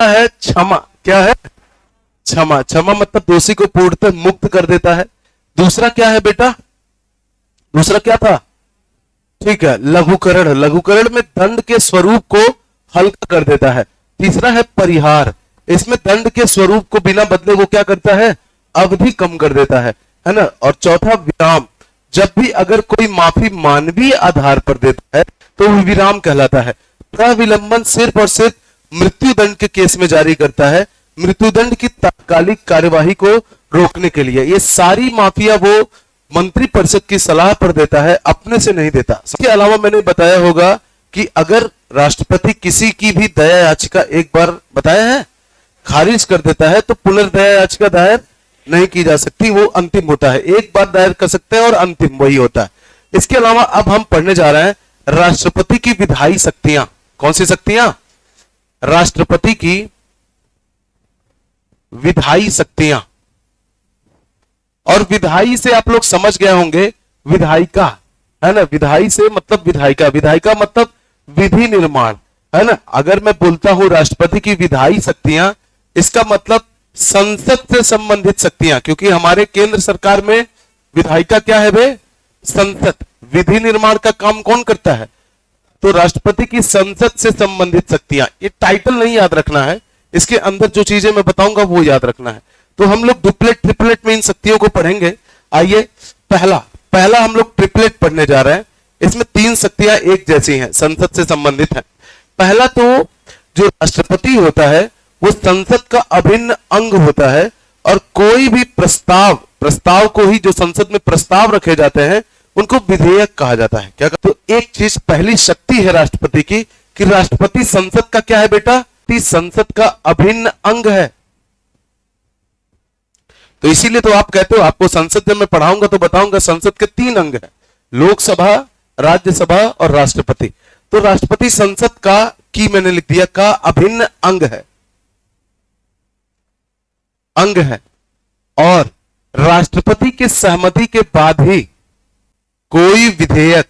है क्षमा। क्या है? क्षमा। क्षमा मतलब दोषी को पूर्णतः मुक्त कर देता है। दूसरा क्या है बेटा? दूसरा क्या था? ठीक है, लघुकरण। लघुकरण में दंड के स्वरूप को हल्का कर देता है। तीसरा है परिहार। इसमें दंड के स्वरूप को बिना बदले वो क्या करता है? अवधि कम कर देता है ना। और चौथा विराम। जब भी अगर कोई माफी मानवीय आधार पर देता है तो वो विराम कहलाता है। प्रविलंबन सिर्फ और सिर्फ मृत्युदंड के केस में जारी करता है, मृत्युदंड की तात्कालिक कार्यवाही को रोकने के लिए। ये सारी माफिया वो मंत्रिपरिषद की सलाह पर देता है, अपने से नहीं देता। इसके अलावा मैंने बताया होगा कि अगर राष्ट्रपति किसी की भी दया याचिका एक बार बताया है खारिज कर देता है तो पुनर्दया याचिका दायर नहीं की जा सकती, वो अंतिम होता है। एक बार दायर कर सकते हैं और अंतिम वही होता है। इसके अलावा अब हम पढ़ने जा रहे हैं राष्ट्रपति की विधायी शक्तियां। कौन सी शक्तियां? राष्ट्रपति की विधायी शक्तियां। और विधायी से आप लोग समझ गए होंगे विधायिका, है ना। विधायी से मतलब विधायिका, विधायिका मतलब विधि निर्माण, है ना। अगर मैं बोलता हूं राष्ट्रपति की विधायी शक्तियां, इसका मतलब संसद से संबंधित शक्तियां, क्योंकि हमारे केंद्र सरकार में विधायिका क्या है बे? संसद। विधि निर्माण का काम कौन करता है? तो राष्ट्रपति की संसद से संबंधित शक्तियां। ये टाइटल नहीं याद रखना है, इसके अंदर जो चीजें मैं बताऊंगा वो याद रखना है। तो हम लोग डुप्लेट ट्रिपलेट में इन शक्तियों को पढ़ेंगे। आइए पहला हम लोग ट्रिपलेट पढ़ने जा रहे हैं। इसमें तीन शक्तियां एक जैसी हैं, संसद से संबंधित हैं। पहला तो जो राष्ट्रपति होता है वो संसद का अभिन्न अंग होता है और कोई भी प्रस्ताव को ही जो संसद में प्रस्ताव रखे जाते हैं उनको विधेयक कहा जाता है। क्या? तो एक चीज पहली शक्ति है राष्ट्रपति की कि राष्ट्रपति संसद का क्या है बेटा? संसद का अभिन्न अंग है। तो इसीलिए तो आप कहते हो, आपको संसद जब मैं पढ़ाऊंगा तो बताऊंगा संसद के तीन अंग हैं, लोकसभा, राज्यसभा और राष्ट्रपति। तो राष्ट्रपति संसद का की मैंने लिख दिया का अभिन्न अंग है और राष्ट्रपति के सहमति के बाद ही कोई विधेयक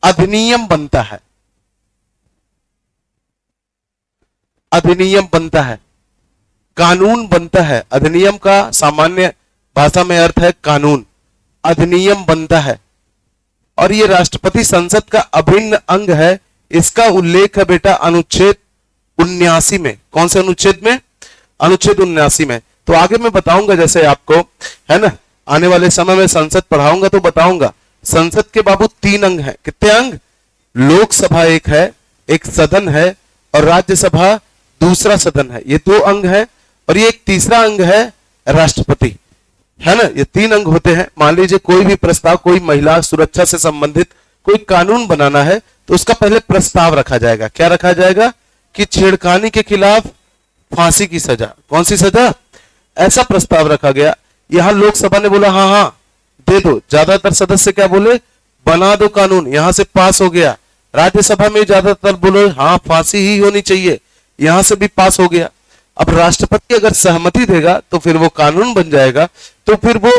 अधिनियम बनता है। अधिनियम बनता है, कानून बनता है। अधिनियम का सामान्य भाषा में अर्थ है कानून। अधिनियम बनता है और ये राष्ट्रपति संसद का अभिन्न अंग है। इसका उल्लेख है बेटा अनुच्छेद 79 में। कौन से अनुच्छेद में? अनुच्छेद 79 में। तो आगे मैं बताऊंगा, जैसे आपको, है ना, आने वाले समय में संसद पढ़ाऊंगा तो बताऊंगा। संसद के बाबू तीन अंग हैं। कितने अंग? लोकसभा एक है, एक सदन है, और राज्यसभा दूसरा सदन है। ये दो अंग है और ये एक तीसरा अंग है राष्ट्रपति, है ना। ये तीन अंग होते हैं। मान लीजिए कोई भी प्रस्ताव, कोई महिला सुरक्षा से संबंधित कोई कानून बनाना है तो उसका पहले प्रस्ताव रखा जाएगा। क्या रखा जाएगा? कि छेड़खानी के खिलाफ फांसी की सजा। कौन सी सजा? ऐसा प्रस्ताव रखा गया। यहां लोकसभा ने बोला हाँ हाँ दे दो। ज्यादातर सदस्य क्या बोले? बना दो कानून। यहां से पास हो गया। राज्यसभा में ज्यादातर बोले हाँ फांसी ही होनी चाहिए, यहां से भी पास हो गया। अब राष्ट्रपति अगर सहमति देगा तो फिर वो कानून बन जाएगा। तो फिर वो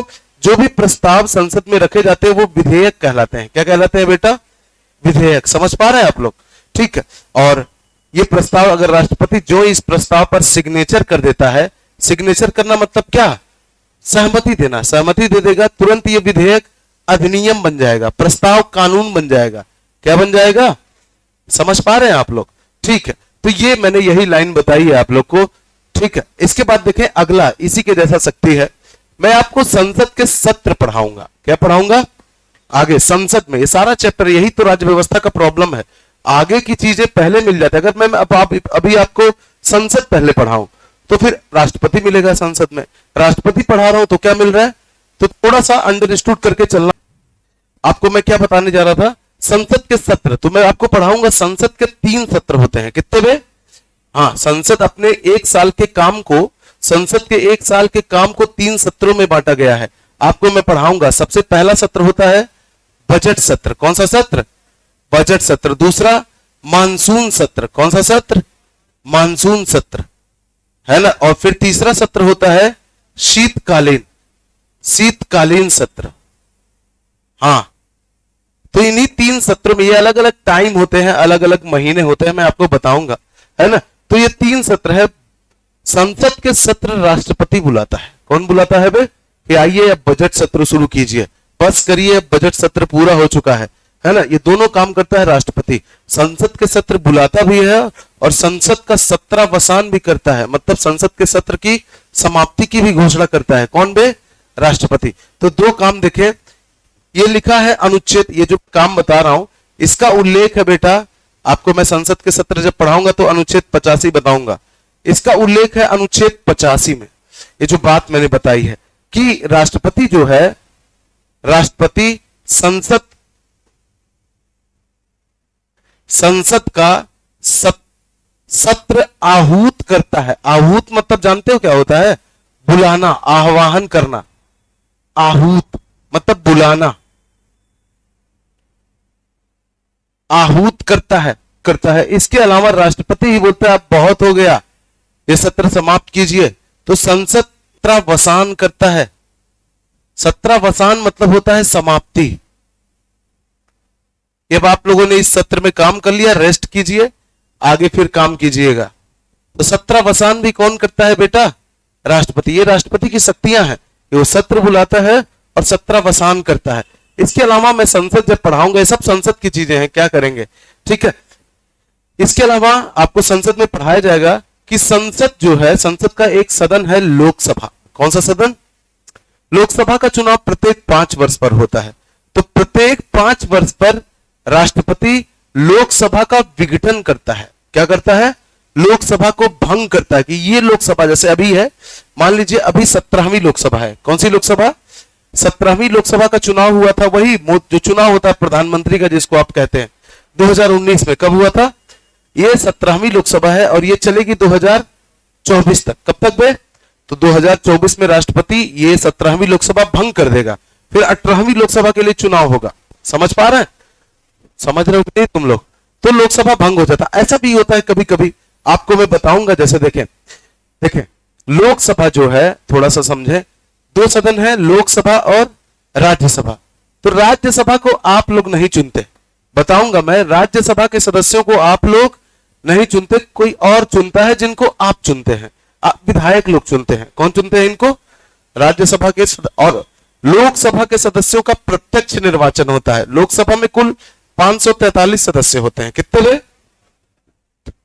जो भी प्रस्ताव संसद में रखे जाते हैं वो विधेयक कहलाते हैं। क्या कहलाते हैं बेटा? विधेयक। समझ पा रहे हैं आप लोग? ठीक है। और ये प्रस्ताव अगर राष्ट्रपति जो इस प्रस्ताव पर सिग्नेचर कर देता है, सिग्नेचर करना मतलब क्या? सहमति देना। सहमति दे देगा, तुरंत ये विधेयक अधिनियम बन जाएगा, प्रस्ताव कानून बन जाएगा। क्या बन जाएगा? समझ पा रहे हैं आप लोग? ठीक है। तो ये मैंने यही लाइन बताई है आप लोग को। ठीक है। इसके बाद देखें अगला इसी के जैसा शक्ति है। मैं आपको संसद के सत्र पढ़ाऊंगा। क्या पढ़ाऊंगा? आगे संसद में। ये सारा चैप्टर, यही तो राज्य व्यवस्था का प्रॉब्लम है, आगे की चीजें पहले मिल जाती है। अगर मैं अभी आपको संसद पहले पढ़ाऊं तो फिर राष्ट्रपति मिलेगा संसद में। राष्ट्रपति पढ़ा रहा हूं तो क्या मिल रहा है? तो थोड़ा सा अंडरस्टूड करके चलना। आपको मैं क्या बताने जा रहा था? संसद के सत्र। तो मैं आपको पढ़ाऊंगा संसद के 3 सत्र होते हैं। कितने वे? हाँ, संसद अपने एक साल के काम को, संसद के एक साल के काम को 3 सत्रों में बांटा गया है। आपको मैं पढ़ाऊंगा। सबसे पहला सत्र होता है बजट सत्र। कौन सा सत्र? बजट सत्र। दूसरा मानसून सत्र। कौन सा सत्र? मानसून सत्र, है ना। और फिर तीसरा सत्र होता है शीतकालीन सत्र। हाँ, तो इन्हीं 3 सत्रों में, ये अलग अलग टाइम होते हैं, अलग अलग महीने होते हैं, मैं आपको बताऊंगा, है ना। तो ये 3 सत्र है। संसद के सत्र राष्ट्रपति बुलाता है। कौन बुलाता है बे? कि आइए अब बजट सत्र शुरू कीजिए, बस करिए, अब बजट सत्र पूरा हो चुका है ना। ये दोनों काम करता है राष्ट्रपति। संसद के सत्र बुलाता भी है और संसद का सत्रावसान भी करता है, मतलब संसद के सत्र की समाप्ति की भी घोषणा करता है। कौन बे? राष्ट्रपति। तो 2 काम देखें, ये लिखा है अनुच्छेद, ये जो काम बता रहा हूं इसका उल्लेख है बेटा, आपको मैं संसद के सत्र जब पढ़ाऊंगा तो अनुच्छेद 85 बताऊंगा। इसका उल्लेख है अनुच्छेद 85 में। ये जो बात मैंने बताई है कि राष्ट्रपति जो है, राष्ट्रपति संसद का सत्र आहूत करता है। आहूत मतलब जानते हो क्या होता है? बुलाना, आह्वान करना। आहूत मतलब बुलाना, आहूत करता है। इसके अलावा राष्ट्रपति ही बोलता है अब बहुत हो गया, ये सत्र समाप्त कीजिए, तो संसद सत्रावसान करता है। सत्रावसान मतलब होता है समाप्ति। अब आप लोगों ने इस सत्र में काम कर लिया, रेस्ट कीजिए, आगे फिर काम कीजिएगा। तो सत्रावसान भी कौन करता है बेटा? राष्ट्रपति। ये राष्ट्रपति की शक्तियां हैं, वो सत्र बुलाता है और सत्रावसान करता है। इसके अलावा मैं संसद जब पढ़ाऊंगा, ये सब संसद की चीजें हैं, क्या करेंगे, ठीक है। इसके अलावा आपको संसद में पढ़ाया जाएगा कि संसद जो है, संसद का एक सदन है लोकसभा। कौन सा सदन? लोकसभा का चुनाव प्रत्येक 5 वर्ष पर होता है। तो प्रत्येक 5 वर्ष पर राष्ट्रपति लोकसभा का विघटन करता है। क्या करता है? लोकसभा को भंग करता है। कि ये लोकसभा जैसे अभी है, मान लीजिए अभी 17वीं लोकसभा है। कौन सी लोकसभा? 17वीं लोकसभा का चुनाव हुआ था, वही जो चुनाव होता है प्रधानमंत्री का, जिसको आप कहते हैं, 2019 में। कब हुआ था? ये 17वीं लोकसभा है और ये चलेगी 2024 तक। कब तक बे? तो 2024 में राष्ट्रपति ये 17वीं लोकसभा भंग कर देगा, फिर 18वीं लोकसभा के लिए चुनाव होगा। समझ पा रहे हैं? समझ रहे हो कि नहीं तुम लोग? तो लोकसभा भंग हो जाता। ऐसा भी होता है कभी कभी, आपको मैं बताऊंगा। जैसे देखें लोकसभा जो है, थोड़ा सा समझे, 2 सदन है, लोकसभा और राज्यसभा। तो राज्यसभा को आप लोग नहीं चुनते, बताऊंगा मैं। राज्यसभा के सदस्यों को आप लोग नहीं चुनते, कोई और चुनता है, जिनको आप चुनते हैं। विधायक लोग चुनते हैं। कौन चुनते हैं इनको? राज्यसभा के और लोकसभा के सदस्यों का प्रत्यक्ष निर्वाचन होता है। लोकसभा में कुल 543 सदस्य होते हैं। कितने वे?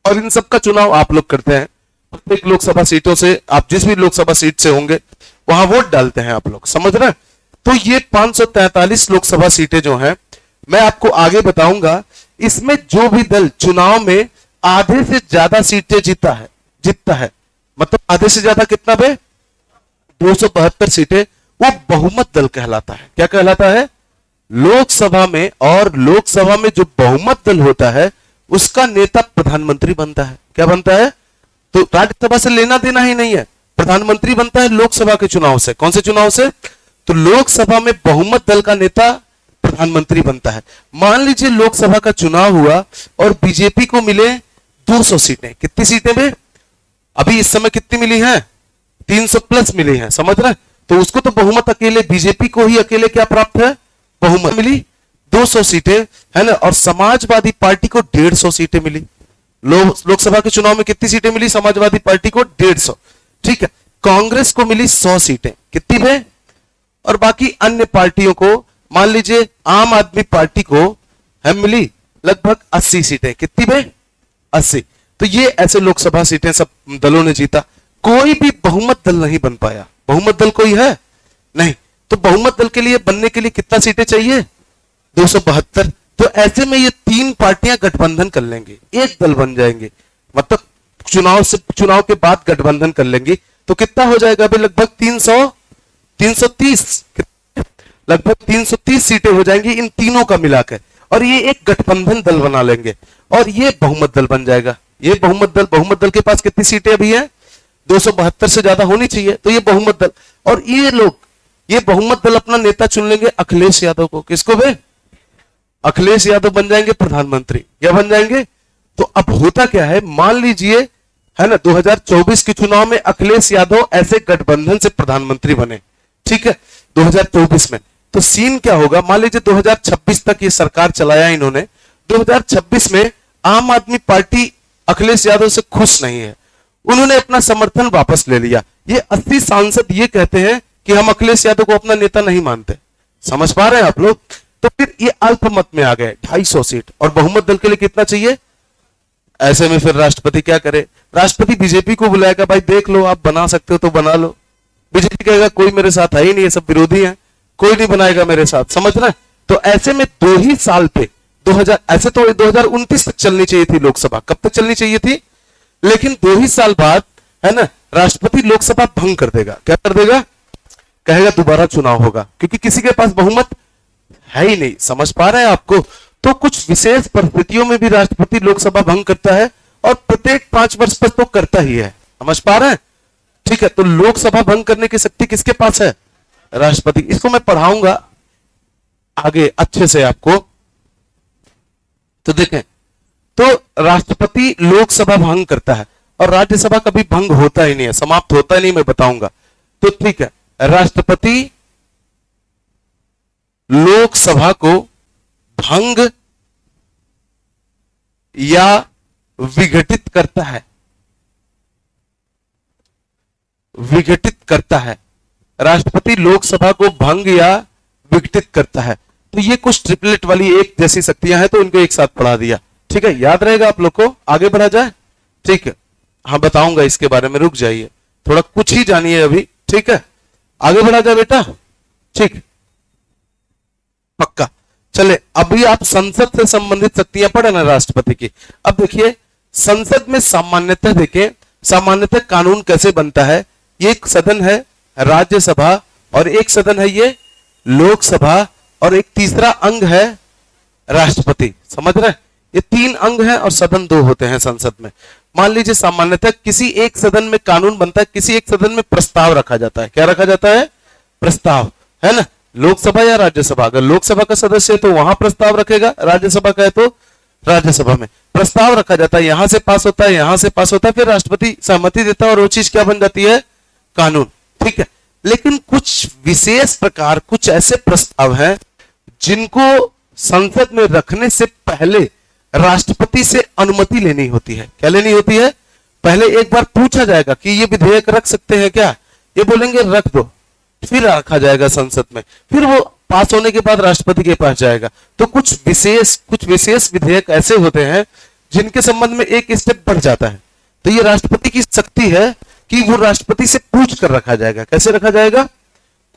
और इन सब का चुनाव आप लोग करते हैं। प्रत्येक लोकसभा सीटों से, आप जिस भी लोकसभा सीट से होंगे वहां वोट डालते हैं आप लोग। समझ रहे हैं? तो ये 543 लोकसभा सीटें जो हैं, मैं आपको आगे बताऊंगा। इसमें जो भी दल चुनाव में आधे से ज्यादा सीटें जीतता है, मतलब आधे से ज्यादा कितना बे? 272 सीटें, वो बहुमत दल कहलाता है। क्या कहलाता है? लोकसभा में। और लोकसभा में जो बहुमत दल होता है उसका नेता प्रधानमंत्री बनता है। क्या बनता है? तो राज्यसभा से लेना देना ही नहीं है, प्रधानमंत्री बनता है लोकसभा के चुनाव से। कौन से चुनाव से? तो लोकसभा में बहुमत दल का नेता प्रधानमंत्री बनता है। मान लीजिए लोकसभा का चुनाव हुआ और बीजेपी को मिले 200 सीटें। कितनी सीटें में? अभी इस समय कितनी मिली हैं? 300 प्लस मिली हैं। समझ रहे? तो उसको तो बहुमत अकेले, बीजेपी को ही अकेले क्या प्राप्त है? बहुमत मिली 200 सीटें, है ना। और समाजवादी पार्टी को 150 सीटें मिली। लोकसभा के चुनाव में कितनी सीटें मिली समाजवादी पार्टी को? 150। ठीक है। कांग्रेस को मिली 100 सीटें। कितनी में? और बाकी अन्य पार्टियों को, मान लीजिए आम आदमी पार्टी को है मिली लगभग 80 सीटें। कितनी में? 80। तो ये ऐसे लोकसभा सीटें सब दलों ने जीता। कोई भी बहुमत दल नहीं बन पाया। बहुमत दल कोई है नहीं। तो बहुमत दल के लिए बनने के लिए कितना सीटें चाहिए? 272। तो ऐसे में ये 3 पार्टियां गठबंधन कर लेंगे, एक दल बन जाएंगे, मतलब चुनाव के बाद गठबंधन कर लेंगे। तो कितना हो जाएगा अभी? लगभग 330, लगभग 330 सीटें हो जाएंगी इन तीनों का मिलाकर। और ये एक गठबंधन दल बना लेंगे और ये बहुमत दल बन जाएगा। ये बहुमत दल के पास कितनी सीटें अभी है? 272 से ज्यादा होनी चाहिए। तो ये बहुमत दल, और ये बहुमत दल अपना नेता चुन लेंगे अखिलेश यादव को। किसको बे? अखिलेश यादव बन जाएंगे प्रधानमंत्री। क्या बन जाएंगे? तो अब होता क्या है, मान लीजिए, है ना, 2024 के चुनाव में अखिलेश यादव ऐसे गठबंधन से प्रधानमंत्री बने। ठीक है, 2024 में। तो सीन क्या होगा? मान लीजिए 2026 तक ये सरकार चलाया इन्होंने। 2026 में आम आदमी पार्टी अखिलेश यादव से खुश नहीं है, उन्होंने अपना समर्थन वापस ले लिया। ये 80 सांसद ये कहते हैं कि हम अखिलेश यादव को अपना नेता नहीं मानते। समझ पा रहे हैं आप लोग? तो फिर ये अल्पमत में आ गए 250 सीट, और बहुमत दल के लिए कितना चाहिए? ऐसे में फिर राष्ट्रपति क्या करे? राष्ट्रपति बीजेपी को बुलाएगा, भाई देख लो आप बना सकते हो तो बना लो। बीजेपी कहेगा कोई मेरे साथ है ही नहीं, ये सब विरोधी हैं, कोई नहीं बनाएगा मेरे साथ। समझ रहे हैं? तो ऐसे में 2 ही साल पे 2000 ऐसे तो 2029 तक चलनी चाहिए थी लोकसभा। कब तक चलनी चाहिए थी? लेकिन 2 ही साल बाद है ना, राष्ट्रपति लोकसभा भंग कर देगा। क्या कर देगा? कहेगा दोबारा चुनाव होगा, क्योंकि किसी के पास बहुमत है ही नहीं। समझ पा रहे हैं आपको? तो कुछ विशेष परिस्थितियों में भी राष्ट्रपति लोकसभा भंग करता है, और प्रत्येक 5 वर्ष पर तो करता ही है। समझ पा रहे हैं? ठीक है, तो लोकसभा भंग करने की शक्ति किसके पास है? राष्ट्रपति। इसको मैं पढ़ाऊंगा आगे अच्छे से आपको। तो देखें, तो राष्ट्रपति लोकसभा भंग करता है, और राज्यसभा कभी भंग होता ही नहीं है, समाप्त होता ही नहीं, मैं बताऊंगा। तो ठीक है, राष्ट्रपति लोकसभा को भंग या विघटित करता है, विघटित करता है। राष्ट्रपति लोकसभा को भंग या विघटित करता है। तो ये कुछ ट्रिपलेट वाली एक जैसी शक्तियां हैं, तो इनको एक साथ पढ़ा दिया। ठीक है, याद रहेगा आप लोग को? आगे बढ़ा जाए? ठीक है, हाँ बताऊंगा इसके बारे में, रुक जाइए, थोड़ा कुछ ही जानिए अभी। ठीक है, आगे बढ़ा जाए बेटा। ठीक, पक्का। चले, अभी आप संसद से संबंधित शक्तियां पढ़े ना राष्ट्रपति की। अब देखिए, संसद में सामान्यतः देखें, सामान्यतः कानून कैसे बनता है। ये एक सदन है राज्यसभा, और एक सदन है ये लोकसभा, और एक तीसरा अंग है राष्ट्रपति। समझ रहे हैं? ये 3 अंग हैं और सदन 2 होते हैं संसद में। मान लीजिए सामान्यतः किसी एक सदन में कानून बनता है, किसी एक सदन में प्रस्ताव रखा जाता है। क्या रखा जाता है? प्रस्ताव, है ना। लोकसभा या राज्यसभा, अगर लोकसभा का सदस्य है तो वहां प्रस्ताव रखेगा, राज्यसभा का है तो राज्यसभा में प्रस्ताव रखा जाता है। यहां से पास होता है, यहां से पास होता है, फिर राष्ट्रपति सहमति देता है, और वो चीज क्या बन जाती है? कानून। ठीक है, लेकिन कुछ विशेष प्रकार, कुछ ऐसे प्रस्ताव हैं जिनको संसद में रखने से पहले राष्ट्रपति से अनुमति लेनी होती है। क्या लेनी होती है? पहले एक बार पूछा जाएगा कि ये विधेयक रख सकते हैं क्या? ये बोलेंगे रख दो, फिर रखा जाएगा संसद में, फिर वो पास होने के बाद राष्ट्रपति के पास जाएगा। तो कुछ विशेष विधेयक ऐसे होते हैं जिनके संबंध में एक स्टेप बढ़ जाता है। तो ये राष्ट्रपति की शक्ति है कि वो राष्ट्रपति से पूछ कर रखा जाएगा। कैसे रखा जाएगा?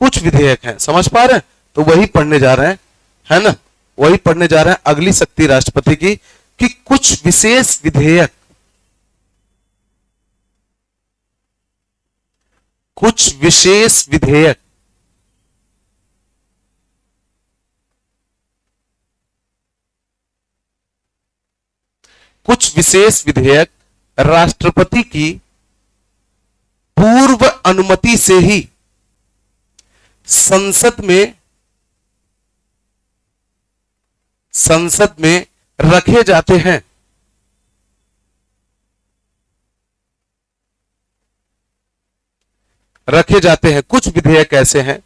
कुछ विधेयक हैं, समझ पा रहे हैं? तो वही पढ़ने जा रहे हैं, है ना, वही पढ़ने जा रहे हैं। अगली शक्ति राष्ट्रपति की कि कुछ विशेष विधेयक, कुछ विशेष विधेयक कुछ विशेष विधेयक राष्ट्रपति की पूर्व अनुमति से ही संसद में रखे जाते हैं। रखे जाते हैं। कुछ विधेयक ऐसे हैं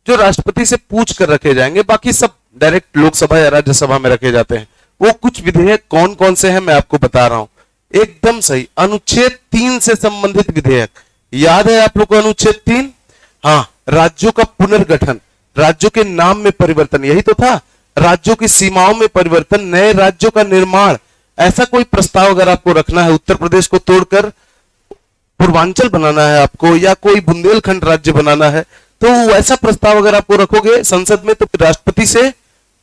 जो राष्ट्रपति से पूछ कर रखे जाएंगे, बाकी सब डायरेक्ट लोकसभा या राज्यसभा में रखे जाते हैं। वो कुछ विधेयक कौन कौन से हैं मैं आपको बता रहा हूं। एकदम सही, अनुच्छेद 3 से संबंधित विधेयक। याद है आप लोग को अनुच्छेद 3? हाँ, राज्यों का पुनर्गठन, राज्यों के नाम में परिवर्तन, यही तो था। राज्यों की सीमाओं में परिवर्तन, नए राज्यों का निर्माण। ऐसा कोई प्रस्ताव अगर आपको रखना है, उत्तर प्रदेश को तोड़कर पूर्वांचल बनाना है आपको, या कोई बुंदेलखंड राज्य बनाना है, तो ऐसा प्रस्ताव अगर आपको रखोगे संसद में तो राष्ट्रपति से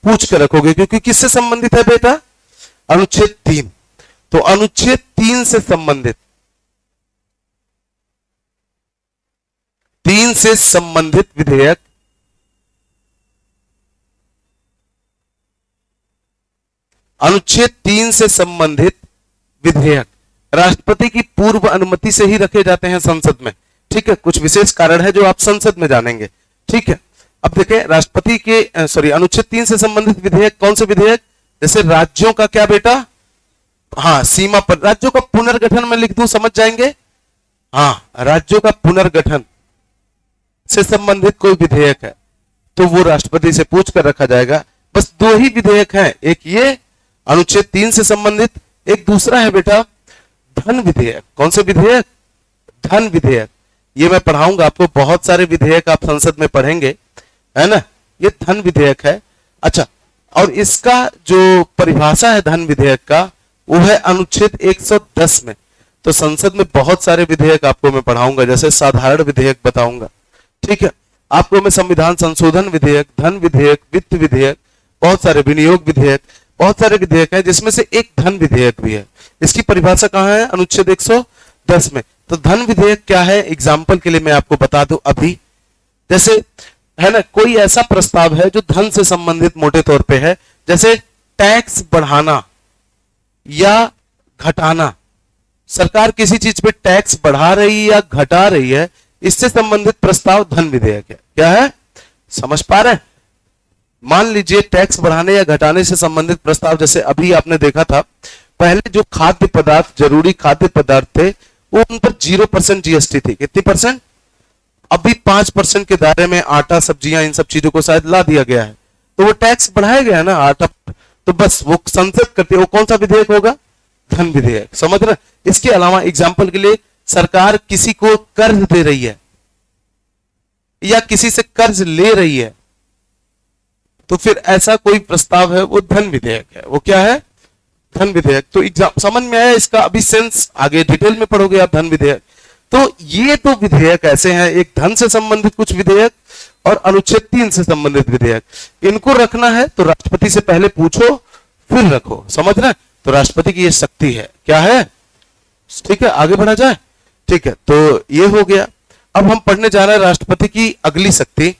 पूछ कर रखोगे, क्योंकि किससे संबंधित है बेटा? अनुच्छेद 3। तो अनुच्छेद 3 से संबंधित, 3 से संबंधित विधेयक अनुच्छेद 3 से संबंधित विधेयक राष्ट्रपति की पूर्व अनुमति से ही रखे जाते हैं संसद में। ठीक है, कुछ विशेष कारण है जो आप संसद में जानेंगे। ठीक है, अब देखें राष्ट्रपति के अनुच्छेद 3 से संबंधित विधेयक कौन से विधेयक? जैसे राज्यों का क्या बेटा? हाँ, सीमा पर राज्यों का पुनर्गठन में लिख दूं, समझ जाएंगे। हाँ, राज्यों का पुनर्गठन से संबंधित कोई विधेयक है तो वो राष्ट्रपति से पूछ कर रखा जाएगा। बस 2 ही विधेयक हैं, एक ये अनुच्छेद 3 से संबंधित, एक दूसरा है बेटा धन विधेयक। कौन से विधेयक? धन विधेयक। ये मैं पढ़ाऊंगा आपको, बहुत सारे विधेयक आप संसद में पढ़ेंगे, है ना। ये धन विधेयक है। अच्छा, और इसका जो परिभाषा है धन विधेयक का, वो है अनुच्छेद 110 में। तो संसद में बहुत सारे विधेयक आपको मैं पढ़ाऊंगा, जैसे साधारण विधेयक बताऊंगा, ठीक है। आपको मैं संविधान संशोधन विधेयक, धन विधेयक, वित्त विधेयक, बहुत सारे विनियोग विधेयक, बहुत सारे विधेयक है, जिसमें से एक धन विधेयक भी है। इसकी परिभाषा कहां है? अनुच्छेद 110 में। तो धन विधेयक क्या है, एग्जाम्पल के लिए मैं आपको बता दूं अभी। जैसे है ना, कोई ऐसा प्रस्ताव है जो धन से संबंधित मोटे तौर पे है, जैसे टैक्स बढ़ाना या घटाना। सरकार किसी चीज पे टैक्स बढ़ा रही है या घटा रही है, इससे संबंधित प्रस्ताव धन विधेयक है। क्या है? समझ पा रहे हैं? मान लीजिए टैक्स बढ़ाने या घटाने से संबंधित प्रस्ताव, जैसे अभी आपने देखा था, पहले जो खाद्य पदार्थ, जरूरी खाद्य पदार्थ थे, वो उन पर 0% जीएसटी थी। कितनी परसेंट? अभी 5% के दायरे में आटा, सब्जियां, इन सब चीजों को शायद ला दिया गया है, तो वो टैक्स बढ़ाया गया है ना आटा। तो बस वो संसद करती है, वो कौन सा विधेयक होगा? धन विधेयक। समझ रहे? इसके अलावा एग्जाम्पल के लिए, सरकार किसी को कर्ज दे रही है या किसी से कर्ज ले रही है, तो फिर ऐसा कोई प्रस्ताव है, वो धन विधेयक है। वो क्या है? धन विधेयक। तो एग्जाम समझ में आया इसका? अभी सेंस आगे डिटेल में पढ़ोगे आप धन विधेयक। तो ये तो विधेयक ऐसे हैं, एक धन से संबंधित कुछ विधेयक और अनुच्छेद 3 से संबंधित विधेयक। इनको रखना है तो राष्ट्रपति से पहले पूछो फिर रखो। समझ रहे? तो राष्ट्रपति की ये शक्ति है। क्या है? ठीक है, आगे बढ़ा जाए। ठीक है, तो ये हो गया। अब हम पढ़ने जा रहे हैं राष्ट्रपति की अगली शक्ति,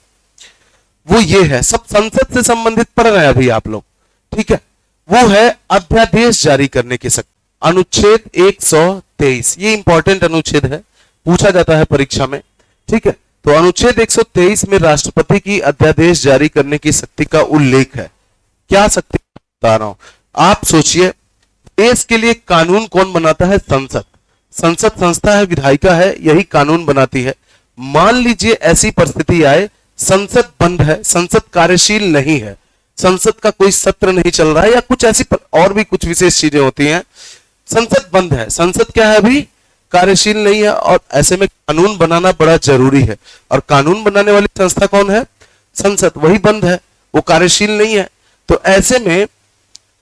वो ये है, सब संसद से संबंधित पढ़ रहे हैं अभी आप लोग, ठीक है। वो है अध्यादेश जारी करने की शक्ति। अनुच्छेद 123, ये इंपॉर्टेंट अनुच्छेद है, पूछा जाता है परीक्षा में, ठीक है। तो अनुच्छेद 123 में राष्ट्रपति की अध्यादेश जारी करने की शक्ति का उल्लेख है। क्या शक्ति बता रहा हूं, आप सोचिए। देश के लिए कानून कौन बनाता है? संसद। संसद संस्था है, विधायिका है, यही कानून बनाती है। मान लीजिए ऐसी परिस्थिति आए, संसद बंद है, संसद कार्यशील नहीं है, संसद का कोई सत्र नहीं चल रहा है, या कुछ ऐसी और भी कुछ विशेष चीजें होती हैं, संसद बंद है, संसद क्या है अभी? कार्यशील नहीं है, और ऐसे में कानून बनाना बड़ा जरूरी है। और कानून बनाने वाली संस्था कौन है? संसद। वही बंद है, वो कार्यशील नहीं है। तो ऐसे में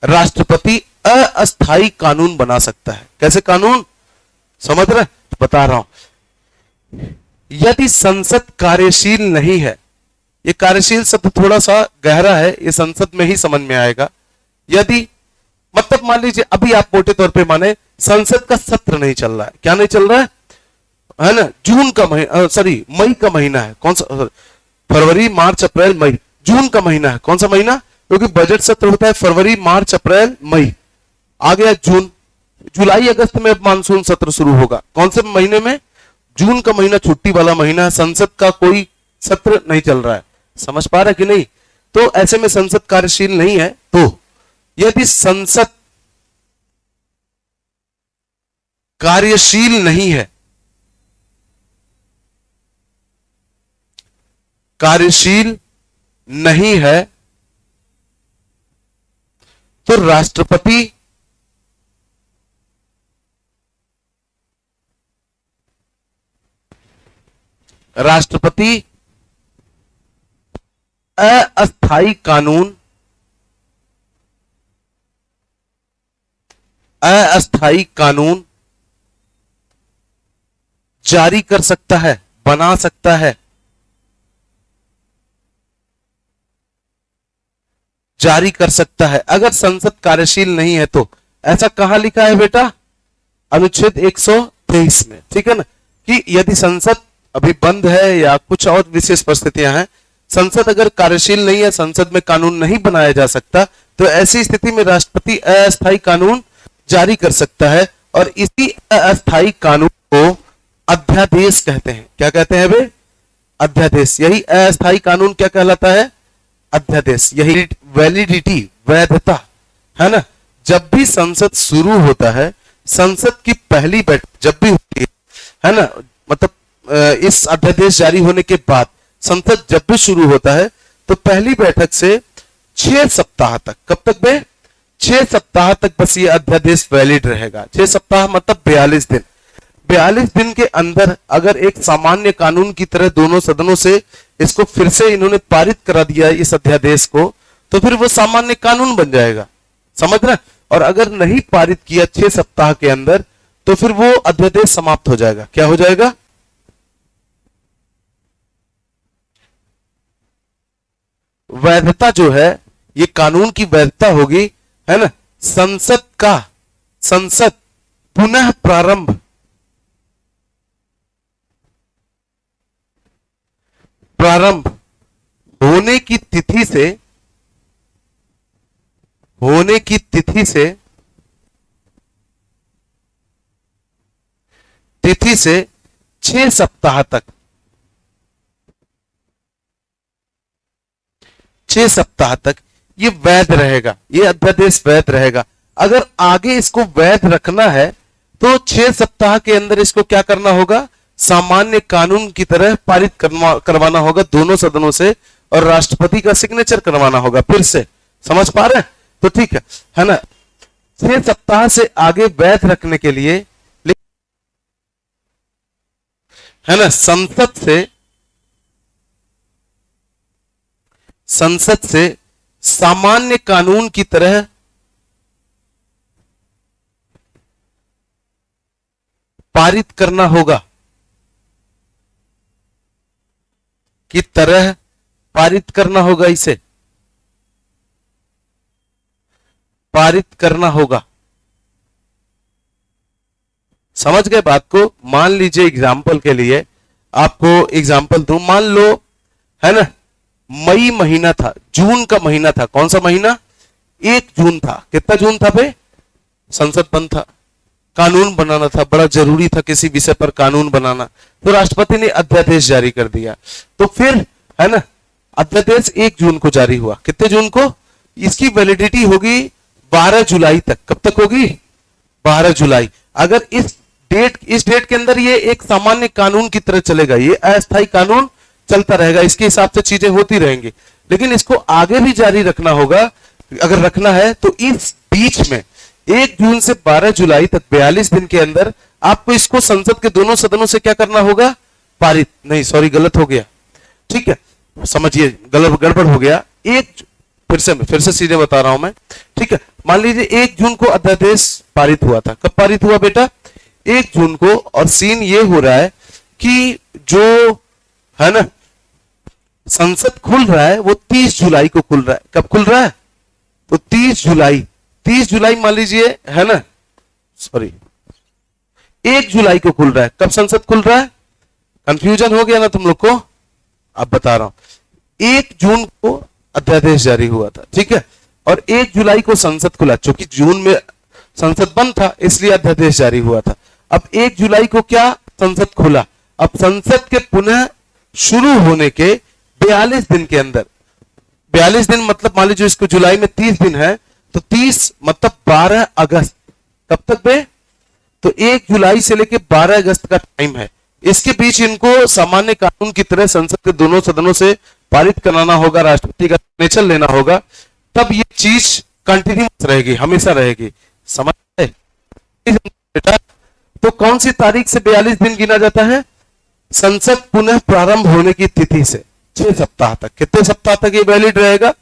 राष्ट्रपति अस्थायी कानून बना सकता है। कैसे कानून? समझ रहे? बता रहा हूं। यदि संसद कार्यशील नहीं है, ये कार्यशील शब्द थोड़ा सा गहरा है, ये संसद में ही समझ में आएगा। यदि मतलब मान लीजिए अभी आप मोटे तौर पे माने संसद का सत्र नहीं चल रहा है। क्या नहीं चल रहा है ना? जून का महीना, सॉरी मई का महीना है। कौन सा? फरवरी, मार्च, अप्रैल, मई। जून का महीना है। कौन सा महीना? क्योंकि बजट सत्र होता है फरवरी, मार्च, अप्रैल, मई। आ गया जून, जुलाई, अगस्त में अब मानसून सत्र शुरू होगा। कौन से महीने में? जून का महीना छुट्टी वाला महीना है, संसद का कोई सत्र नहीं चल रहा है। समझ पा रहा है कि नहीं? तो ऐसे में संसद कार्यशील नहीं है। तो यदि संसद कार्यशील नहीं है, कार्यशील नहीं है, तो राष्ट्रपति अस्थायी कानून, अस्थायी कानून जारी कर सकता है, बना सकता है, जारी कर सकता है, अगर संसद कार्यशील नहीं है तो। ऐसा कहां लिखा है बेटा? अनुच्छेद 123 में, ठीक है ना, कि यदि संसद अभी बंद है या कुछ और विशेष परिस्थितियां हैं, संसद अगर कार्यशील नहीं है, संसद में कानून नहीं बनाया जा सकता, तो ऐसी स्थिति में राष्ट्रपति अस्थायी कानून जारी कर सकता है। और इसी अस्थायी कानून को अध्यादेश कहते हैं। क्या कहते हैं बे? अध्यादेश। यही अस्थायी कानून क्या कहलाता है? अध्यादेश। यही वैलिडिटी, वैधता है ना। जब भी संसद शुरू होता है, संसद की पहली बैठक जब भी होती है ना, मतलब इस अध्यादेश जारी होने के बाद संसद जब भी शुरू होता है, तो पहली बैठक से 6 सप्ताह तक, कब तक बे? 6 सप्ताह तक बस ये अध्यादेश वैलिड रहेगा। 6 सप्ताह मतलब 42 दिन। 42 दिन के अंदर अगर एक सामान्य कानून की तरह दोनों सदनों से इसको फिर से इन्होंने पारित करा दिया इस अध्यादेश को, तो फिर वो सामान्य कानून बन जाएगा, समझ रहे। और अगर नहीं पारित किया 6 सप्ताह के अंदर, तो फिर वो अध्यादेश समाप्त हो जाएगा। क्या हो जाएगा? वैधता जो है, ये कानून की वैधता होगी, है ना, संसद पुनः प्रारंभ होने की तिथि से 6 सप्ताह तक, 6 सप्ताह तक ये वैध रहेगा, ये अध्यादेश वैध रहेगा। अगर आगे इसको वैध रखना है तो 6 सप्ताह के अंदर इसको क्या करना होगा? सामान्य कानून की तरह पारित करवाना होगा दोनों सदनों से, और राष्ट्रपति का सिग्नेचर करवाना होगा। फिर से समझ पा रहे हैं? तो ठीक है ना। 6 सप्ताह से आगे वैध रखने के लिए, है ना, संसद से सामान्य कानून की तरह पारित करना होगा, इसे पारित करना होगा। समझ गए बात को? मान लीजिए एग्जाम्पल के लिए, आपको एग्जाम्पल दूं, मान लो, है ना, मई महीना था, जून का महीना था। कौन सा महीना? 1 जून था। कितना जून था बे? संसद बंद था, कानून बनाना था, बड़ा जरूरी था किसी विषय पर कानून बनाना, तो राष्ट्रपति ने अध्यादेश जारी कर दिया। तो फिर, है ना, अध्यादेश 1 जून को जारी हुआ। कितने जून को? इसकी वैलिडिटी होगी 12 जुलाई तक। कब तक होगी? 12 जुलाई। अगर इस डेट के अंदर ये एक सामान्य कानून की तरह चलेगा, ये अस्थायी कानून चलता रहेगा, इसके हिसाब से चीजें होती रहेंगी। लेकिन इसको आगे भी जारी रखना होगा, अगर रखना है तो इस बीच में 1 जून से 12 जुलाई तक 42 दिन के अंदर आपको इसको संसद के दोनों सदनों से क्या करना होगा? पारित नहीं, सॉरी, गलत हो गया, ठीक है, समझिए, गड़बड़ हो गया। फिर से सीधे बता रहा हूं मैं, ठीक है। मान लीजिए 1 जून को अध्यादेश पारित हुआ था। कब पारित हुआ बेटा? 1 जून को। और सीन ये हो रहा है कि जो, है ना, संसद खुल रहा है वो 30 जुलाई को खुल रहा है। कब खुल रहा है? तो 30 जुलाई मान लीजिए, है ना, सॉरी, 1 जुलाई को खुल रहा है। कब संसद खुल रहा है? कंफ्यूजन हो गया ना तुम लोग को? अब बता रहा हूं। 1 जून को अध्यादेश जारी हुआ था, ठीक है, और 1 जुलाई को संसद खुला। क्योंकि जून में संसद बंद था, इसलिए अध्यादेश जारी हुआ था। अब 1 जुलाई को क्या? संसद खुला। अब संसद के पुनः शुरू होने के 42 दिन के अंदर, 42 दिन मतलब मान लीजिए इसको जुलाई में 30 दिन है, तो 30 मतलब 12 अगस्त। कब तक बे? तो 1 जुलाई से लेके 12 अगस्त का टाइम है। इसके बीच इनको सामान्य कानून की तरह संसद के दोनों सदनों से पारित कराना होगा, राष्ट्रपति का सिग्नेचर लेना होगा, तब ये चीज कंटिन्यूअस रहेगी, हमेशा रहेगी। समझ गए बेटा? तो कौन सी तारीख से 42 दिन गिना जाता है? संसद पुनः प्रारंभ होने की तिथि से 6 सप्ताह तक। कितने सप्ताह तक ये वैलिड रहेगा?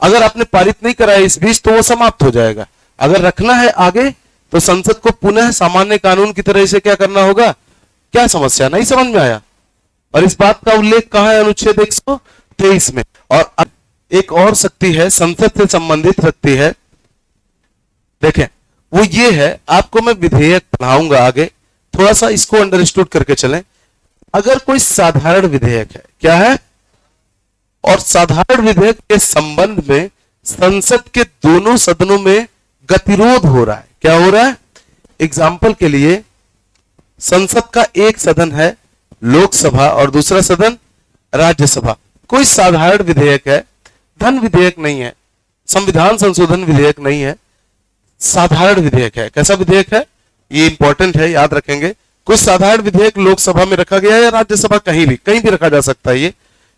अगर आपने पारित नहीं कराया इस बीच, तो वो समाप्त हो जाएगा। अगर रखना है आगे, तो संसद को पुनः सामान्य कानून की तरह से क्या करना होगा? क्या समस्या? नहीं समझ में आया? और इस बात का उल्लेख कहां है? अनुच्छेद 123 में। और एक और शक्ति है, संसद से संबंधित शक्ति है, देखें, वो ये है, आपको मैं विधेयक पढ़ाऊंगा आगे, थोड़ा सा इसको अंडरस्टूड करके चलें। अगर कोई साधारण विधेयक है, क्या है? और साधारण विधेयक के संबंध में संसद के दोनों सदनों में गतिरोध हो रहा है। क्या हो रहा है? एग्जाम्पल के लिए, संसद का एक सदन है लोकसभा और दूसरा सदन राज्यसभा। कोई साधारण विधेयक है, धन विधेयक नहीं है, संविधान संशोधन विधेयक नहीं है, साधारण विधेयक है। कैसा विधेयक है? ये इंपॉर्टेंट है, याद रखेंगे। कोई साधारण विधेयक लोकसभा में रखा गया है या राज्यसभा, कहीं भी रखा जा सकता है ये,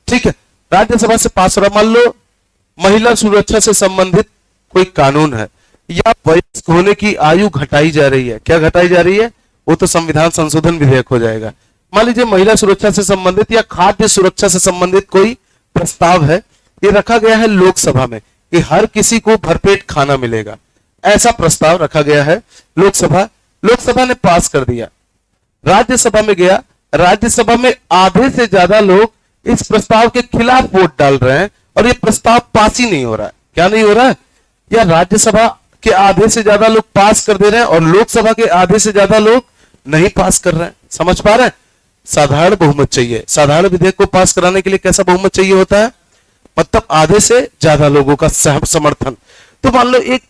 ठीक है। राज्यसभा से पास हो रहा, मान लो महिला सुरक्षा से संबंधित कोई कानून है, या वयस्क होने की आयु घटाई जा रही है? क्या घटाई जा रही है? वो तो संविधान संशोधन विधेयक हो जाएगा। मान लीजिए महिला सुरक्षा से संबंधित या खाद्य सुरक्षा से संबंधित कोई प्रस्ताव है, ये रखा गया है लोकसभा में कि हर किसी को भरपेट खाना मिलेगा, ऐसा प्रस्ताव रखा गया है लोकसभा ने पास कर दिया। राज्यसभा में गया, राज्यसभा में आधे से ज्यादा लोग इस प्रस्ताव के खिलाफ वोट डाल रहे हैं और ये प्रस्ताव पास ही नहीं हो रहा है। क्या नहीं हो रहा है? या राज्यसभा के आधे से ज्यादा लोग पास कर दे रहे हैं और लोकसभा के आधे से ज्यादा लोग नहीं पास कर रहे हैं। समझ पा रहे हैं? साधारण बहुमत चाहिए। साधारण विधेयक को पास कराने के लिए कैसा बहुमत चाहिए होता है? मतलब आधे से ज्यादा लोगों का समर्थन। तो मान लो एक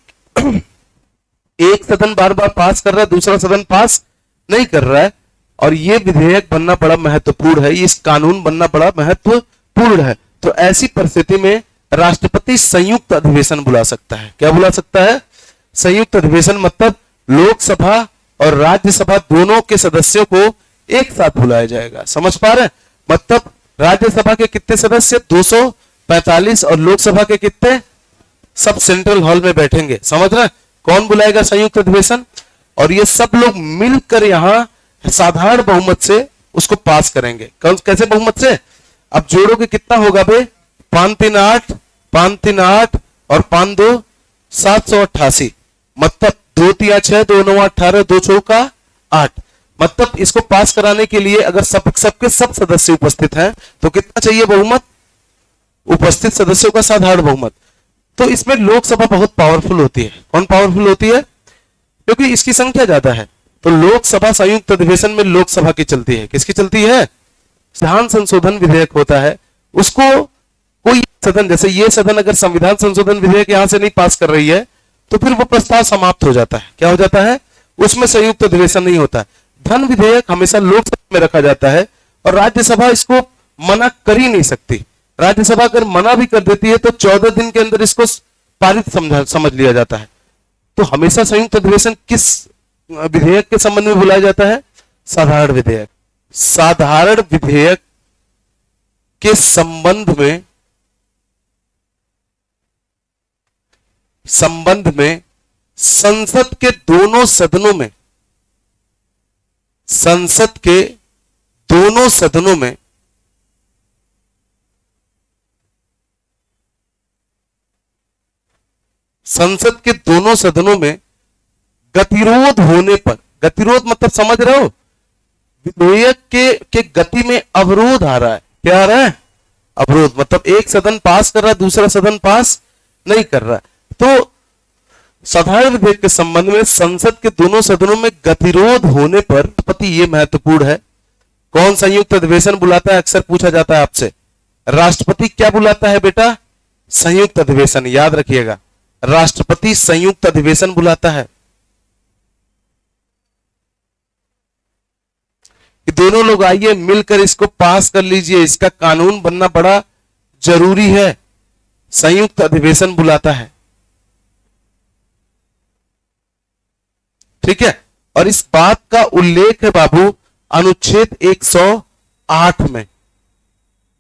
सदन बार बार पास कर रहा है, दूसरा सदन पास नहीं कर रहा है, और ये विधेयक बनना बड़ा महत्वपूर्ण है, इस कानून बनना बड़ा महत्वपूर्ण है। तो ऐसी परिस्थिति में राष्ट्रपति संयुक्त अधिवेशन बुला सकता है। क्या बुला सकता है? संयुक्त अधिवेशन, मतलब लोकसभा और राज्यसभा दोनों के सदस्यों को एक साथ बुलाया जाएगा। समझ पा रहे हैं? मतलब राज्यसभा के कितने सदस्य? 245, और लोकसभा के कितने? सब सेंट्रल हॉल में बैठेंगे। समझ रहे हैं? कौन बुलाएगा संयुक्त अधिवेशन? और ये सब लोग मिलकर यहां साधारण बहुमत से उसको पास करेंगे। कैसे बहुमत से? अब जोड़ोगे कितना होगा बे? 538, 538 और 52, 788। मतलब 2 3 6, 2 9 18, 2 4 8। मतलब इसको पास कराने के लिए अगर सबके सब सदस्य उपस्थित हैं तो कितना चाहिए बहुमत? उपस्थित सदस्यों का साधारण बहुमत। तो इसमें लोकसभा बहुत पावरफुल होती है। कौन पावरफुल होती है? क्योंकि इसकी संख्या ज्यादा है। तो लोकसभा संयुक्त अधिवेशन में लोकसभा की चलती है। किसकी चलती है? संविधान संशोधन विधेयक होता है, उसको कोई सदन, जैसे ये सदन अगर संविधान संशोधन विधेयक यहां से नहीं पास कर रही है तो फिर वो प्रस्ताव समाप्त हो जाता है। क्या हो जाता है? उसमें संयुक्त अधिवेशन नहीं होता। धन विधेयक हमेशा लोकसभा में रखा जाता है और राज्यसभा इसको मना कर ही नहीं सकती। राज्यसभा अगर मना भी कर देती है तो 14 दिन के अंदर इसको पारित समझ लिया जाता है। तो हमेशा संयुक्त अधिवेशन किस विधेयक के संबंध में बुलाया जाता है? साधारण विधेयक। साधारण विधेयक के संबंध में संसद के दोनों सदनों में संसद के दोनों सदनों में संसद के दोनों सदनों में गतिरोध होने पर, गतिरोध मतलब समझ रहे हो, विधेयक के गति में अवरोध आ रहा है। क्या आ रहा है? अवरोध। मतलब एक सदन पास कर रहा है, दूसरा सदन पास नहीं कर रहा है। तो साधारण विधेयक के संबंध में संसद के दोनों सदनों में गतिरोध होने पर राष्ट्रपति, ये महत्वपूर्ण है, कौन संयुक्त अधिवेशन बुलाता है? अक्सर पूछा जाता है आपसे। राष्ट्रपति क्या बुलाता है बेटा? संयुक्त अधिवेशन। याद रखिएगा, राष्ट्रपति संयुक्त अधिवेशन बुलाता है। कि दोनों लोग आइए मिलकर इसको पास कर लीजिए, इसका कानून बनना बड़ा जरूरी है। संयुक्त अधिवेशन बुलाता है। ठीक है? और इस बात का उल्लेख है बाबू अनुच्छेद 108 में।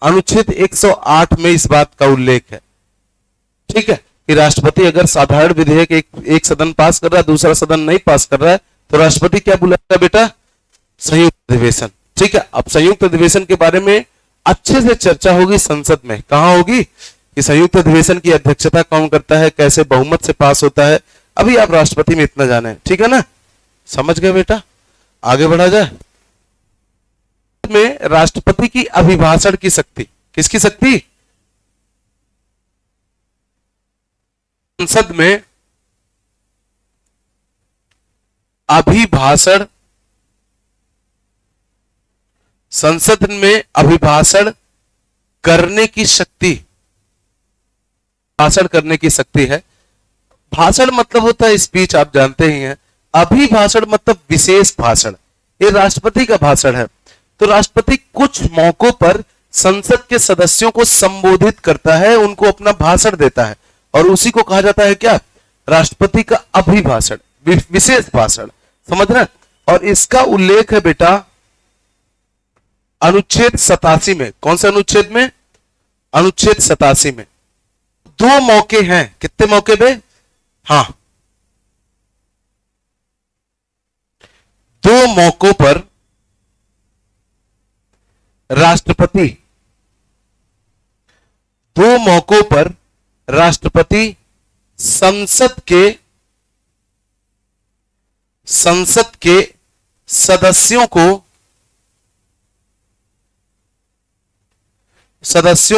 अनुच्छेद 108 में इस बात का उल्लेख है। ठीक है? कि राष्ट्रपति अगर साधारण विधेयक एक सदन पास कर रहा है, दूसरा सदन नहीं पास कर रहा है, तो राष्ट्रपति क्या बुलाएगा बेटा? संयुक्त अधिवेशन। ठीक है? अब संयुक्त अधिवेशन के बारे में अच्छे से चर्चा होगी संसद में। कहां होगी? कि संयुक्त अधिवेशन की अध्यक्षता कौन करता है, कैसे बहुमत से पास होता है। अभी आप राष्ट्रपति में इतना जाने। ठीक है ना? समझ गए बेटा? आगे बढ़ा जाए। में राष्ट्रपति की अभिभाषण की शक्ति। किसकी शक्ति? संसद में अभिभाषण, संसद में अभिभाषण करने की शक्ति, भाषण करने की शक्ति है। भाषण मतलब होता है स्पीच, आप जानते ही हैं। अभिभाषण मतलब विशेष भाषण। ये राष्ट्रपति का भाषण है। तो राष्ट्रपति कुछ मौकों पर संसद के सदस्यों को संबोधित करता है, उनको अपना भाषण देता है, और उसी को कहा जाता है क्या? राष्ट्रपति का अभिभाषण, विशेष भाषण। समझ रहे? और इसका उल्लेख है बेटा अनुच्छेद 87 में। कौन से अनुच्छेद में? अनुच्छेद 87 में। 2 मौके हैं। कितने मौके पे? हाँ, दो मौकों पर राष्ट्रपति दो मौकों पर राष्ट्रपति संसद के सदस्यों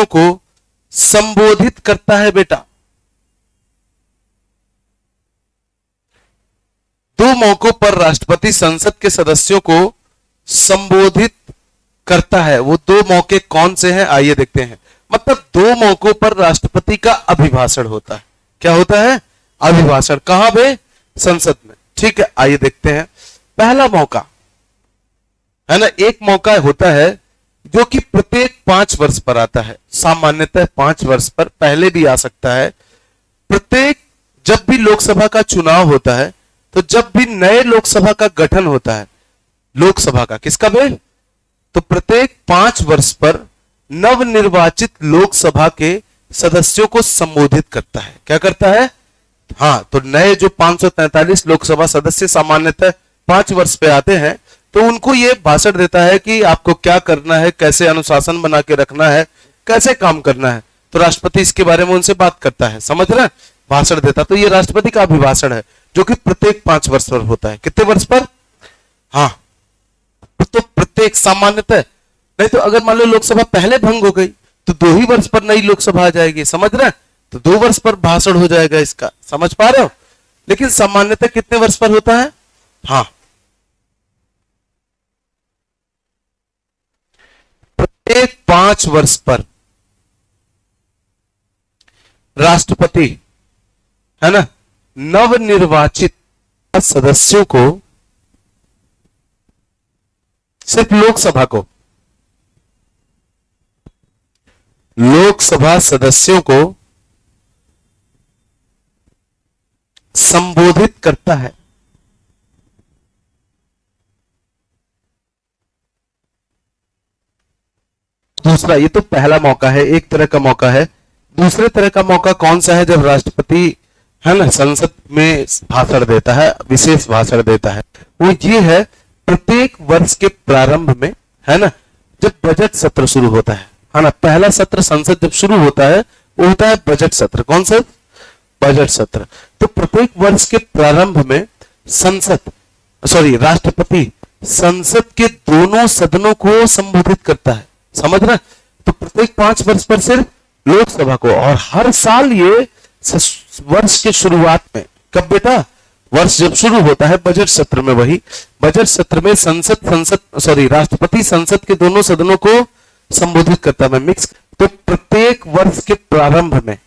को संबोधित करता है बेटा। दो मौकों पर राष्ट्रपति संसद के सदस्यों को संबोधित करता है। वो दो मौके कौन से हैं, आइए देखते हैं। मतलब दो मौकों पर राष्ट्रपति का अभिभाषण होता है। क्या होता है? अभिभाषण। कहां पे? संसद में। ठीक है, आइए देखते हैं। पहला मौका है ना, एक मौका होता है जो कि प्रत्येक 5 वर्ष पर आता है। सामान्यतः 5 वर्ष पर, पहले भी आ सकता है। प्रत्येक जब भी लोकसभा का चुनाव होता है, तो जब भी नए लोकसभा का गठन होता है, लोकसभा का किसका बे? तो प्रत्येक 5 वर्ष पर नवनिर्वाचित लोकसभा के सदस्यों को संबोधित करता है। क्या करता है? हाँ, तो नए जो 543 लोकसभा सदस्य सामान्यतः 5 वर्ष पे आते हैं, तो उनको ये भाषण देता है कि आपको क्या करना है, कैसे अनुशासन बना के रखना है, कैसे काम करना है। तो राष्ट्रपति इसके बारे में उनसे बात करता है, समझ रहे हैं? भाषण देता। तो ये राष्ट्रपति का अभिभाषण है जो कि प्रत्येक 5 वर्ष पर होता है। कितने वर्ष पर? हाँ, तो प्रत्येक सामान्यतः। नहीं तो अगर मान लो लोकसभा पहले भंग हो गई तो 2 ही वर्ष पर नई लोकसभा आ जाएगी, समझ रहे हैं? तो 2 वर्ष पर भाषण हो जाएगा इसका, समझ पा रहे हो? लेकिन सामान्यतः कितने वर्ष पर होता है? हाँ, प्रत्येक 5 वर्ष पर राष्ट्रपति है ना नवनिर्वाचित सदस्यों को, सिर्फ लोकसभा सदस्यों को संबोधित करता है। दूसरा, ये तो पहला मौका है, एक तरह का मौका है। दूसरे तरह का मौका कौन सा है? जब राष्ट्रपति है ना संसद में भाषण देता है, विशेष भाषण देता है। वो ये है प्रत्येक वर्ष के प्रारंभ में, है ना, जब बजट सत्र शुरू होता है ना। पहला सत्र संसद जब शुरू होता है वो होता है बजट सत्र। कौन सा? बजट सत्र। तो प्रत्येक वर्ष के प्रारंभ में राष्ट्रपति संसद के दोनों सदनों को संबोधित करता है, समझ रहे? तो प्रत्येक 5 वर्ष पर सिर्फ लोकसभा को, और हर साल ये वर्ष के शुरुआत में, कब बेटा? वर्ष जब शुरू होता है बजट सत्र में, वही बजट सत्र में राष्ट्रपति संसद के दोनों सदनों को संबोधित करता है, मिक्स। तो प्रत्येक वर्ष के प्रारंभ में,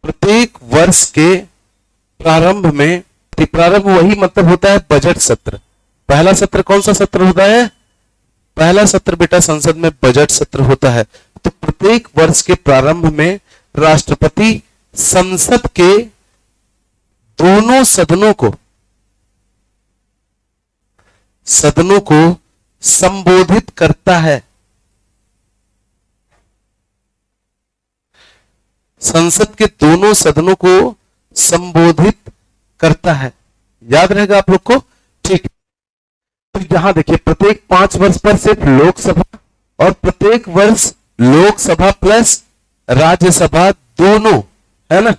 प्रत्येक वर्ष के प्रारंभ में, प्रारंभ वही मतलब होता है बजट सत्र। पहला सत्र कौन सा सत्र होता है? पहला सत्र बेटा संसद में बजट सत्र होता है। तो प्रत्येक वर्ष के प्रारंभ में राष्ट्रपति संसद के दोनों सदनों को संबोधित करता है। संसद के दोनों सदनों को संबोधित करता है। याद रहेगा आप लोग को? ठीक। तो यहां देखिए, प्रत्येक 5 वर्ष पर सिर्फ लोकसभा, और प्रत्येक वर्ष लोकसभा प्लस राज्यसभा दोनों, है ना,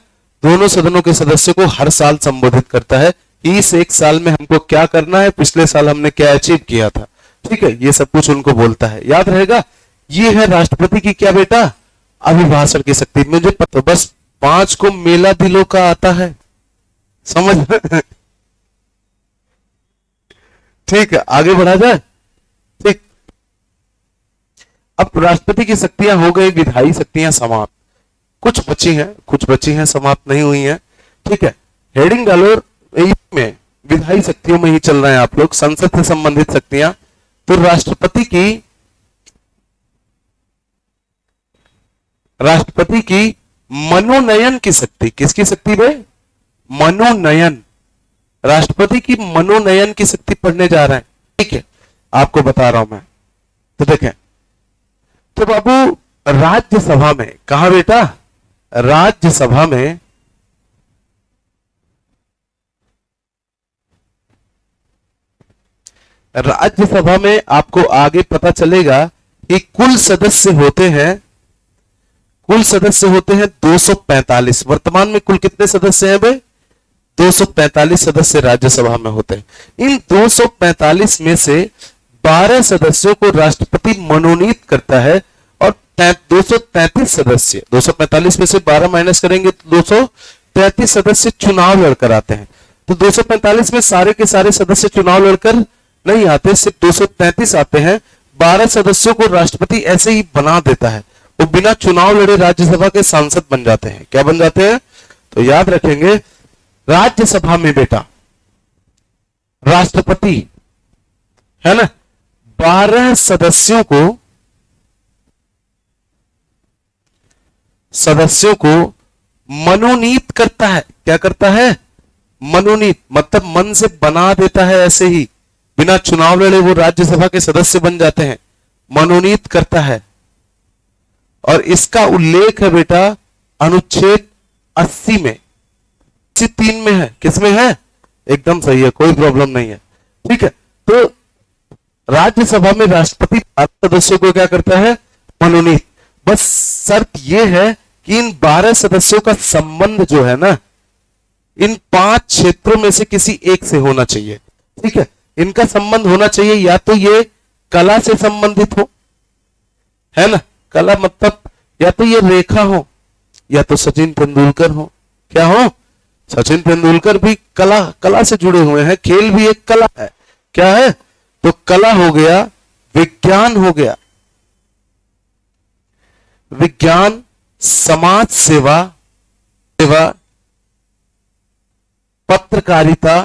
दोनों सदनों के सदस्यों को हर साल संबोधित करता है। इस एक साल में हमको क्या करना है, पिछले साल हमने क्या अचीव किया था, ठीक है, ये सब कुछ उनको बोलता है। याद रहेगा? ये है राष्ट्रपति की क्या बेटा? अभिभाषण की शक्ति। मुझे पता, बस 5 को मेला दिलों का आता है, समझ में? ठीक है, आगे बढ़ा जाए। ठीक, अब राष्ट्रपति की शक्तियां हो गई, विधायी शक्तियां समाप्त। कुछ बची हैं, समाप्त नहीं हुई हैं। ठीक है, हेडिंग डालो में, विधायी शक्तियों में ही चल रहे हैं आप लोग, संसद से संबंधित शक्तियां। तो राष्ट्रपति की मनोनयन की शक्ति। किसकी शक्ति भाई? मनोनयन। राष्ट्रपति की मनोनयन की शक्ति पढ़ने जा रहे हैं, ठीक है, आपको बता रहा हूं मैं। तो देखें, तो बाबू राज्यसभा में, कहा बेटा? राज्यसभा में राज्यसभा में आपको आगे पता चलेगा कि कुल सदस्य होते हैं 245। वर्तमान में कुल कितने सदस्य हैं भाई? 245 सदस्य राज्यसभा में होते हैं। इन 245 में से 12 सदस्यों को राष्ट्रपति मनोनीत करता है और 233 सदस्य, 245 में से 12 माइनस करेंगे तो 233 सदस्य चुनाव लड़कर आते हैं। तो 245 में सारे के सारे सदस्य चुनाव लड़कर नहीं आते, सिर्फ 233 आते हैं। 12 सदस्यों को राष्ट्रपति ऐसे ही बना देता है, वो बिना चुनाव लड़े राज्यसभा के सांसद बन जाते हैं। क्या बन जाते हैं? तो याद रखेंगे, राज्यसभा में बेटा राष्ट्रपति है ना 12 सदस्यों को मनोनीत करता है। क्या करता है? मनोनीत, मतलब मन से बना देता है, ऐसे ही बिना चुनाव लड़े वो राज्यसभा के सदस्य बन जाते हैं। मनोनीत करता है और इसका उल्लेख है बेटा अनुच्छेद 80 में, 3 में है। किसमें है? एकदम सही है, कोई प्रॉब्लम नहीं है। ठीक है, तो राज्यसभा में राष्ट्रपति सदस्यों को क्या करता है? मनोनीत। बस शर्त यह है कि इन 12 सदस्यों का संबंध जो है ना, इन 5 क्षेत्रों में से किसी एक से होना चाहिए। ठीक है, इनका संबंध होना चाहिए या तो ये कला से संबंधित हो, है ना, कला मतलब या तो ये रेखा हो या तो सचिन तेंदुलकर हो। क्या हो? सचिन तेंदुलकर भी कला से जुड़े हुए हैं, खेल भी एक कला है। क्या है? तो कला हो गया, विज्ञान हो गया, विज्ञान, समाज सेवा, पत्रकारिता,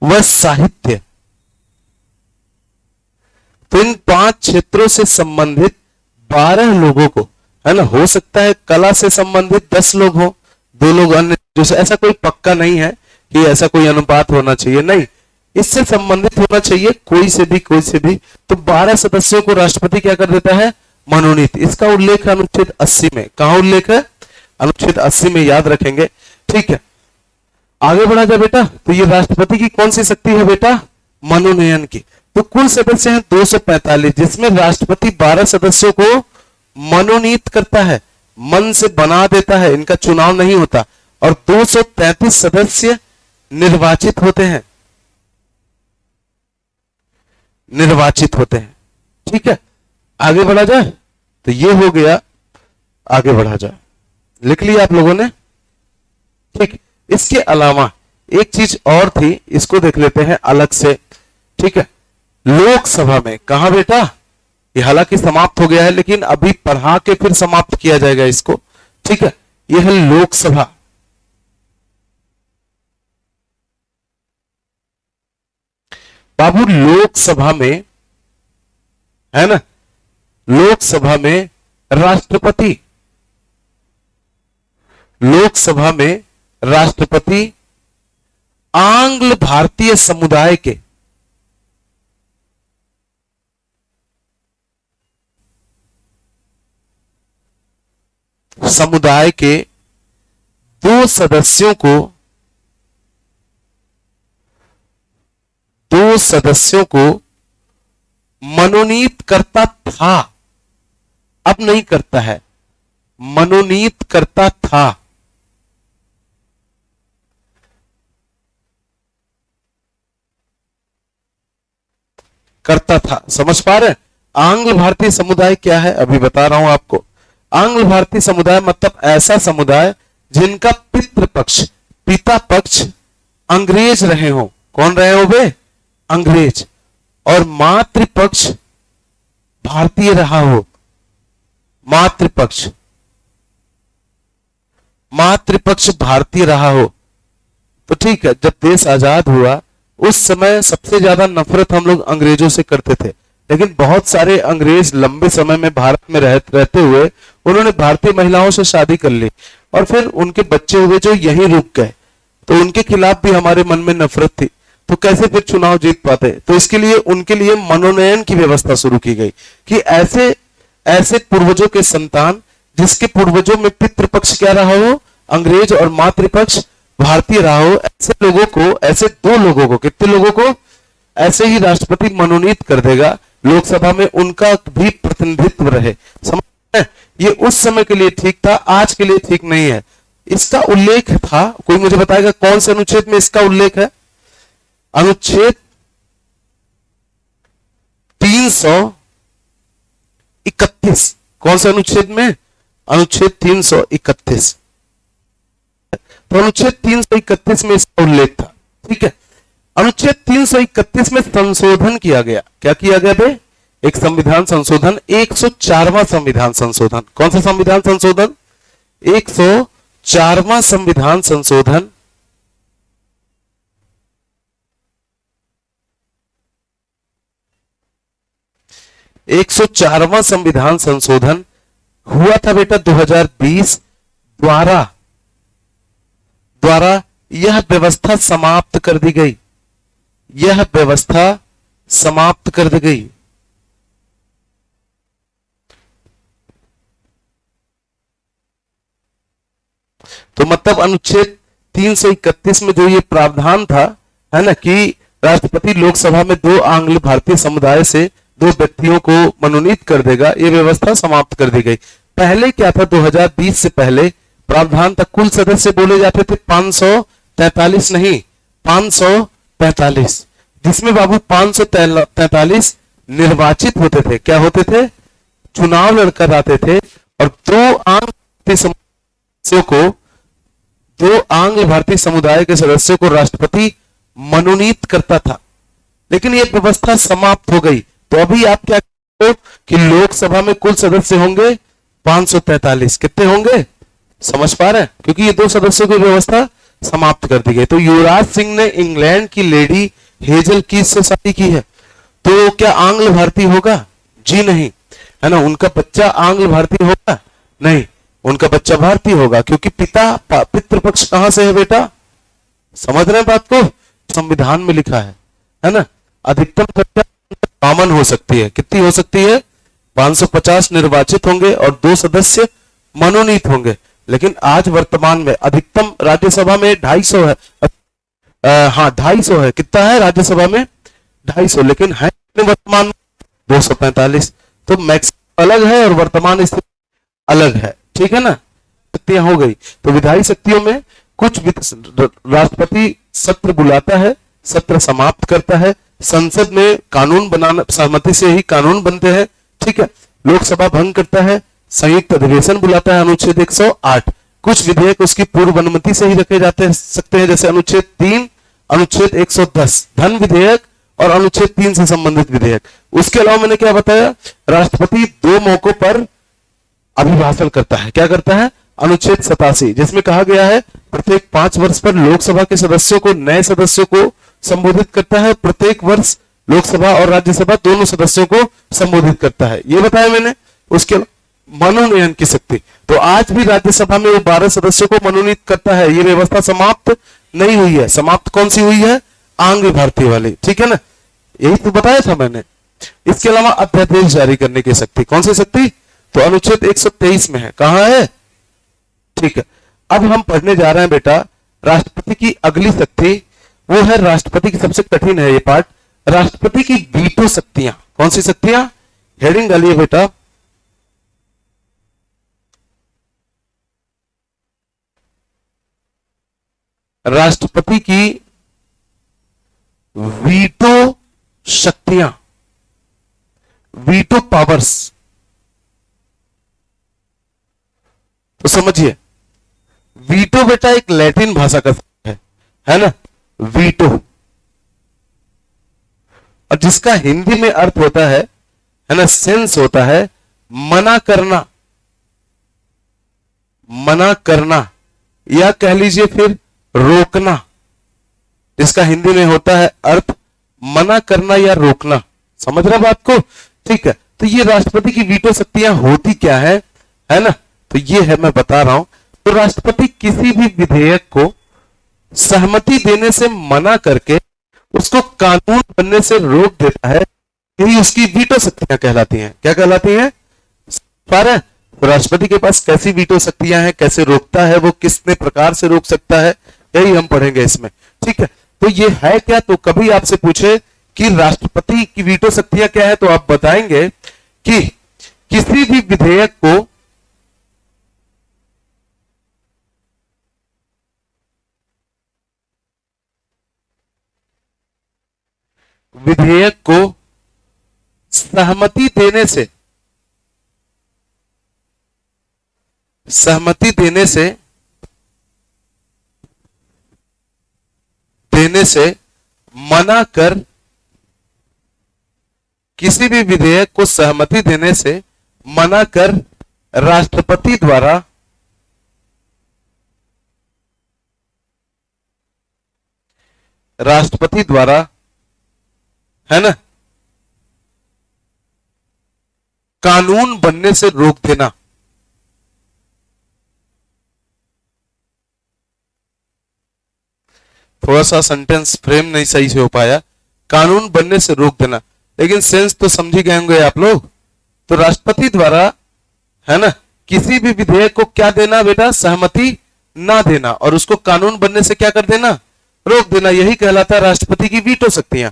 व साहित्य। तो इन 5 क्षेत्रों से संबंधित 12 लोगों को, है ना, हो सकता है कला से संबंधित 10 लोग हो, 2 लोग अन्य, जैसे ऐसा कोई पक्का नहीं है कि ऐसा कोई अनुपात होना चाहिए, नहीं, इससे संबंधित होना चाहिए कोई से भी। तो 12 सदस्यों को राष्ट्रपति क्या कर देता है? मनोनीत। इसका उल्लेख है अनुच्छेद 80 में। कहां उल्लेख है? अनुच्छेद 80 में, याद रखेंगे। ठीक है, आगे बढ़ा जाए बेटा। तो ये राष्ट्रपति की कौन सी शक्ति है बेटा? मनोनयन की। तो कुल सदस्य हैं 245, जिसमें राष्ट्रपति 12 सदस्यों को मनोनीत करता है, मन से बना देता है, इनका चुनाव नहीं होता, और 233 सदस्य निर्वाचित होते हैं। ठीक है, आगे बढ़ा जाए। तो ये हो गया, आगे बढ़ा जाए, लिख लिया आप लोगों ने? ठीक, इसके अलावा एक चीज और थी, इसको देख लेते हैं अलग से। ठीक है, लोकसभा में कहा बेटा? ये हालांकि समाप्त हो गया है, लेकिन अभी पढ़ा के फिर समाप्त किया जाएगा इसको। ठीक है, ये है लोकसभा। बाबू लोकसभा में, है ना, लोकसभा में राष्ट्रपति आंग्ल भारतीय समुदाय के दो सदस्यों को मनोनीत करता था, अब नहीं करता है, मनोनीत करता था। समझ पा रहे हैं? आंग्ल भारतीय समुदाय क्या है अभी बता रहा हूं आपको। आंग्ल भारतीय समुदाय मतलब ऐसा समुदाय जिनका पिता पक्ष अंग्रेज रहे हो। कौन रहे हो बे? अंग्रेज। और मातृपक्ष भारतीय रहा हो। मातृपक्ष भारतीय रहा हो। तो ठीक है, जब देश आजाद हुआ उस समय सबसे ज्यादा नफरत हम लोग अंग्रेजों से करते थे, लेकिन बहुत सारे अंग्रेज लंबे समय में भारत में रहते हुए उन्होंने भारतीय महिलाओं से शादी कर ली और फिर उनके बच्चे हुए जो यहीं रुक गए, तो उनके खिलाफ भी हमारे मन में नफरत थी। तो कैसे फिर चुनाव जीत पाते? तो इसके लिए उनके लिए मनोनयन की व्यवस्था शुरू की गई कि ऐसे पूर्वजों के संतान जिसके पूर्वजों में पितृपक्ष क्या रहा हो? अंग्रेज, और मातृपक्ष भारतीय रहा हो, ऐसे लोगों को, ऐसे दो लोगों को, कितने लोगों को, ऐसे ही राष्ट्रपति मनोनीत कर देगा, लोकसभा में उनका भी प्रतिनिधित्व रहे। समझ में? ये उस समय के लिए ठीक था, आज के लिए ठीक नहीं है। इसका उल्लेख था, कोई मुझे बताएगा कौन से अनुच्छेद में इसका उल्लेख है? अनुच्छेद 331। कौन से अनुच्छेद में? अनुच्छेद 331। तो अनुच्छेद 331 में इसका उल्लेख था। ठीक है, अनुच्छेद 331 में संशोधन किया गया। क्या किया गया बे? एक संविधान संशोधन, 104वां संविधान संशोधन। कौन सा संविधान संशोधन? 104वां संविधान संशोधन। एक 104वां संविधान संशोधन हुआ था बेटा 2020 द्वारा यह व्यवस्था समाप्त कर दी गई। यह व्यवस्था समाप्त कर दी गई। तो मतलब अनुच्छेद 331 में जो ये प्रावधान था, है ना, कि राष्ट्रपति लोकसभा में 2 आंग्ल भारतीय समुदाय से 2 व्यक्तियों को मनोनीत कर देगा, ये व्यवस्था समाप्त कर दी गई। पहले क्या था? 2020 से पहले प्रावधान तक कुल सदस्य बोले जाते थे 543, नहीं 545, जिसमें बाबू 543 निर्वाचित होते थे। क्या होते थे? चुनाव लड़कर आते थे, और 2 आंग्ल भारतीय समुदाय के सदस्यों को राष्ट्रपति मनोनीत करता था। लेकिन यह व्यवस्था समाप्त हो गई। तो अभी आप क्या कहते हो कि लोकसभा में कुल सदस्य होंगे 543। कितने होंगे? समझ पा रहे हैं? क्योंकि ये 2 सदस्यों की व्यवस्था समाप्त कर दी गई। तो युवराज सिंह ने इंग्लैंड की लेडी हेजल कीज से शादी की है, तो क्या आंग्ल भारतीय होगा? जी नहीं, है ना। उनका बच्चा आंग्ल भारतीय होगा? नहीं, उनका बच्चा भारतीय होगा, क्योंकि पितृपक्ष कहां से है बेटा? समझ रहे हैं बात को? संविधान में लिखा है ना। अधिकतम संख्या कॉमन हो सकती है। कितनी हो सकती है? 550 निर्वाचित होंगे और 2 सदस्य मनोनीत होंगे। लेकिन आज वर्तमान में अधिकतम राज्यसभा में 250 है। हाँ 250 है। कितना है राज्यसभा में? 250। लेकिन है वर्तमान में 245। तो मैक्सिमम अलग है और वर्तमान स्थिति अलग है। ठीक है ना। शक्तियां हो गई। तो विधायी शक्तियों में कुछ राष्ट्रपति सत्र बुलाता है, सत्र समाप्त करता है, संसद में कानून बनाना, सहमति से ही कानून बनते हैं। ठीक है। लोकसभा भंग करता है, संयुक्त अधिवेशन बुलाता है, अनुच्छेद 108। कुछ विधेयक उसकी पूर्व अनुमति से ही रखे जाते सकते हैं, जैसे अनुच्छेद 3, अनुच्छेद 110 धन विधेयक और अनुच्छेद 3 से संबंधित विधेयक। उसके अलावा मैंने क्या बताया? राष्ट्रपति 2 मौकों पर अभिभाषण करता है। क्या करता है? अनुच्छेद 87, जिसमें कहा गया है प्रत्येक 5 वर्ष पर लोकसभा के सदस्यों को, नए सदस्यों को संबोधित करता है। प्रत्येक वर्ष लोकसभा और राज्यसभा दोनों सदस्यों को संबोधित करता है। ये बताया मैंने। उसके मनोनयन की शक्ति, तो आज भी राज्यसभा में वो 12 सदस्यों को मनोनीत करता है। ये व्यवस्था समाप्त नहीं हुई है। समाप्त कौन सी हुई है? आंग्ल भारतीय वाली। ठीक है ना, यही तो बताया था मैंने। इसके अलावा अध्यादेश जारी करने की शक्ति, कौन सी शक्ति? तो अनुच्छेद 123 में है। कहां है? ठीक है। अब हम पढ़ने जा रहे हैं बेटा राष्ट्रपति की अगली शक्ति। वो है राष्ट्रपति की, सबसे कठिन है ये पार्ट, राष्ट्रपति की वीटो शक्तियां। कौन सी शक्तियां? हेडिंग डालिए बेटा, राष्ट्रपति की वीटो शक्तियां, वीटो पावर्स। तो समझिए, वीटो बेटा एक लैटिन भाषा का शब्द है ना, वीटो, और जिसका हिंदी में अर्थ होता है ना, सेंस होता है मना करना, मना करना, या कह लीजिए फिर रोकना। इसका हिंदी में होता है अर्थ मना करना या रोकना। समझ रहे बात को? ठीक है। तो ये राष्ट्रपति की वीटो शक्तियां होती क्या है ना, तो ये है, मैं बता रहा हूं। तो राष्ट्रपति किसी भी विधेयक को सहमति देने से मना करके उसको कानून बनने से रोक देता है, यही उसकी वीटो शक्तियां कहलाती हैं। क्या कहलाती हैं? तो राष्ट्रपति के पास कैसी वीटो शक्तियां हैं, कैसे रोकता है, वो किसने प्रकार से रोक सकता है, यही हम पढ़ेंगे इसमें, ठीक है। तो ये है क्या, तो कभी आपसे पूछे कि राष्ट्रपति की वीटो शक्तियां क्या है, तो आप बताएंगे कि किसी भी विधेयक को सहमति देने से मना कर, किसी भी विधेयक को सहमति देने से मना कर राष्ट्रपति द्वारा है ना कानून बनने से रोक देना। थोड़ा सा सेंटेंस फ्रेम नहीं सही से हो पाया, कानून बनने से रोक देना, लेकिन सेंस तो समझ ही गए होंगे आप लोग। तो राष्ट्रपति द्वारा है ना किसी भी विधेयक को क्या देना बेटा, सहमति ना देना, और उसको कानून बनने से क्या कर देना, रोक देना, यही कहलाता है राष्ट्रपति की वीटो शक्तियां।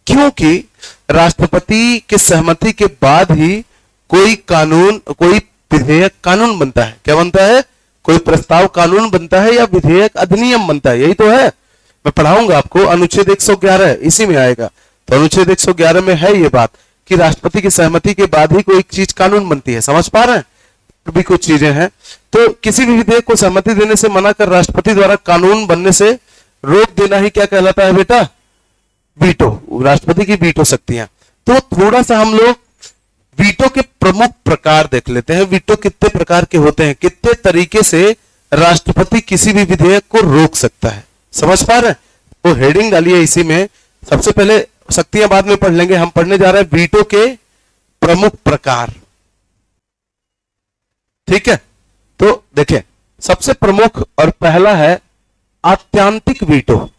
क्योंकि राष्ट्रपति के सहमति के बाद ही कोई विधेयक कानून बनता है। क्या बनता है, कोई प्रस्ताव कानून बनता है या विधेयक अधिनियम बनता है, यही तो है। मैं पढ़ाऊंगा आपको, अनुच्छेद 111 इसी में आएगा। तो अनुच्छेद 111 में है ये बात कि राष्ट्रपति की सहमति के बाद ही कोई चीज कानून बनती है। समझ पा रहे हैं, भी कुछ चीजें हैं। तो किसी भी विधेयक को सहमति देने से मना कर राष्ट्रपति द्वारा कानून बनने से रोक देना ही क्या कहलाता है बेटा, वीटो, राष्ट्रपति की वीटो शक्तियां। तो थोड़ा सा हम लोग वीटो के प्रमुख प्रकार देख लेते हैं। वीटो कितने प्रकार के होते हैं, कितने तरीके से राष्ट्रपति किसी भी विधेयक को रोक सकता है, समझ पा रहे हैं। तो हेडिंग डालिए इसी में, सबसे पहले शक्तियां बाद में पढ़ लेंगे, हम पढ़ने जा रहे हैं वीटो के प्रमुख प्रकार, ठीक है। तो देखें, सबसे प्रमुख और पहला है आत्यांतिक वीटो।